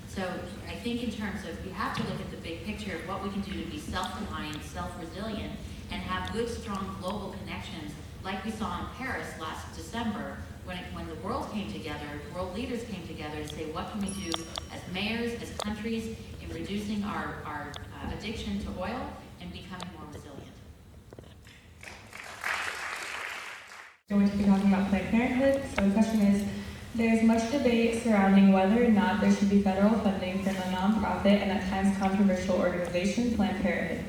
So I think in terms of, we have to look at the big picture of what we can do to be self-reliant, self-resilient, and have good, strong global connections like we saw in Paris last December when the world came together, world leaders came together to say, what can we do as mayors, as countries, in reducing our addiction to oil and becoming more resilient. Going to be talking about Planned Parenthood. So the question is, there's much debate surrounding whether or not there should be federal funding for the nonprofit and at times controversial organization, Planned Parenthood.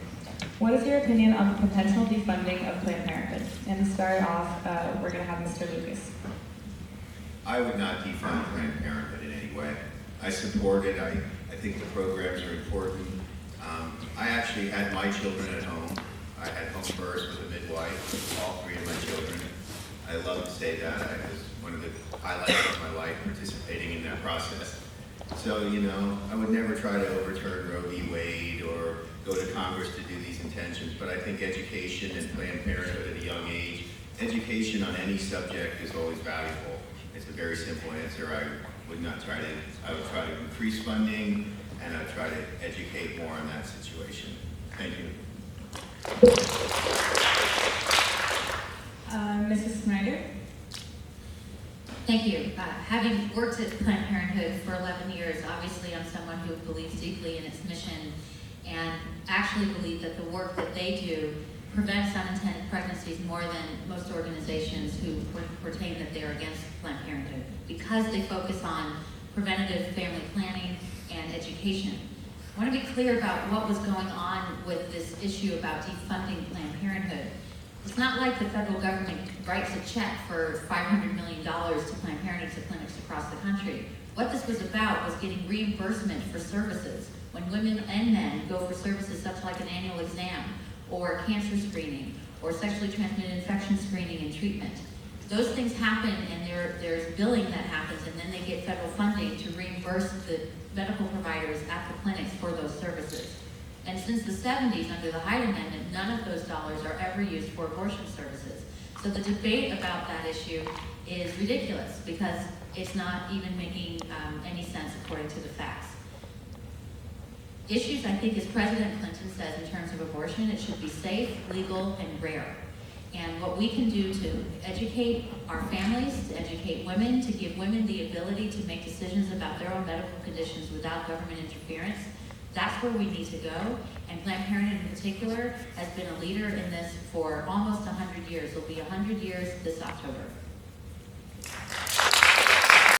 What is your opinion on the potential defunding of Planned Parenthood? And to start off, we're going to have Mr. Lucas. I would not defund Planned Parenthood in any way. I support it. I think the programs are important. I actually had my children at home. I had home births with a midwife, all three of my children. I love to say that. It was one of the highlights of my life, participating in that process. So, you know, I would never try to overturn Roe v. Wade or go to Congress to do these intentions, but I think education and Planned Parenthood at a young age, education on any subject is always valuable. It's a very simple answer. I would try to increase funding, and I'd try to educate more on that situation. Thank you. Mrs. Schneider? Thank you. Having worked at Planned Parenthood for 11 years, obviously I'm someone who believes deeply in its mission and actually believe that the work that they do prevents unintended pregnancies more than most organizations who pertain that they're against Planned Parenthood, because they focus on preventative family planning and education. I want to be clear about what was going on with this issue about defunding Planned Parenthood. It's not like the federal government writes a check for $500 million to Planned Parenthood clinics across the country. What this was about was getting reimbursement for services. When women and men go for services such like an annual exam, or cancer screening, or sexually transmitted infection screening and treatment. Those things happen, and there's billing that happens, and then they get federal funding to reimburse the medical providers at the clinics for those services. And since the 70s, under the Hyde Amendment, none of those dollars are ever used for abortion services. So the debate about that issue is ridiculous, because it's not even making any sense according to the facts. Issues, I think, as President Clinton says in terms of abortion, it should be safe, legal, and rare. And what we can do to educate our families, to educate women, to give women the ability to make decisions about their own medical conditions without government interference, that's where we need to go. And Planned Parenthood in particular has been a leader in this for almost 100 years. It'll be 100 years this October.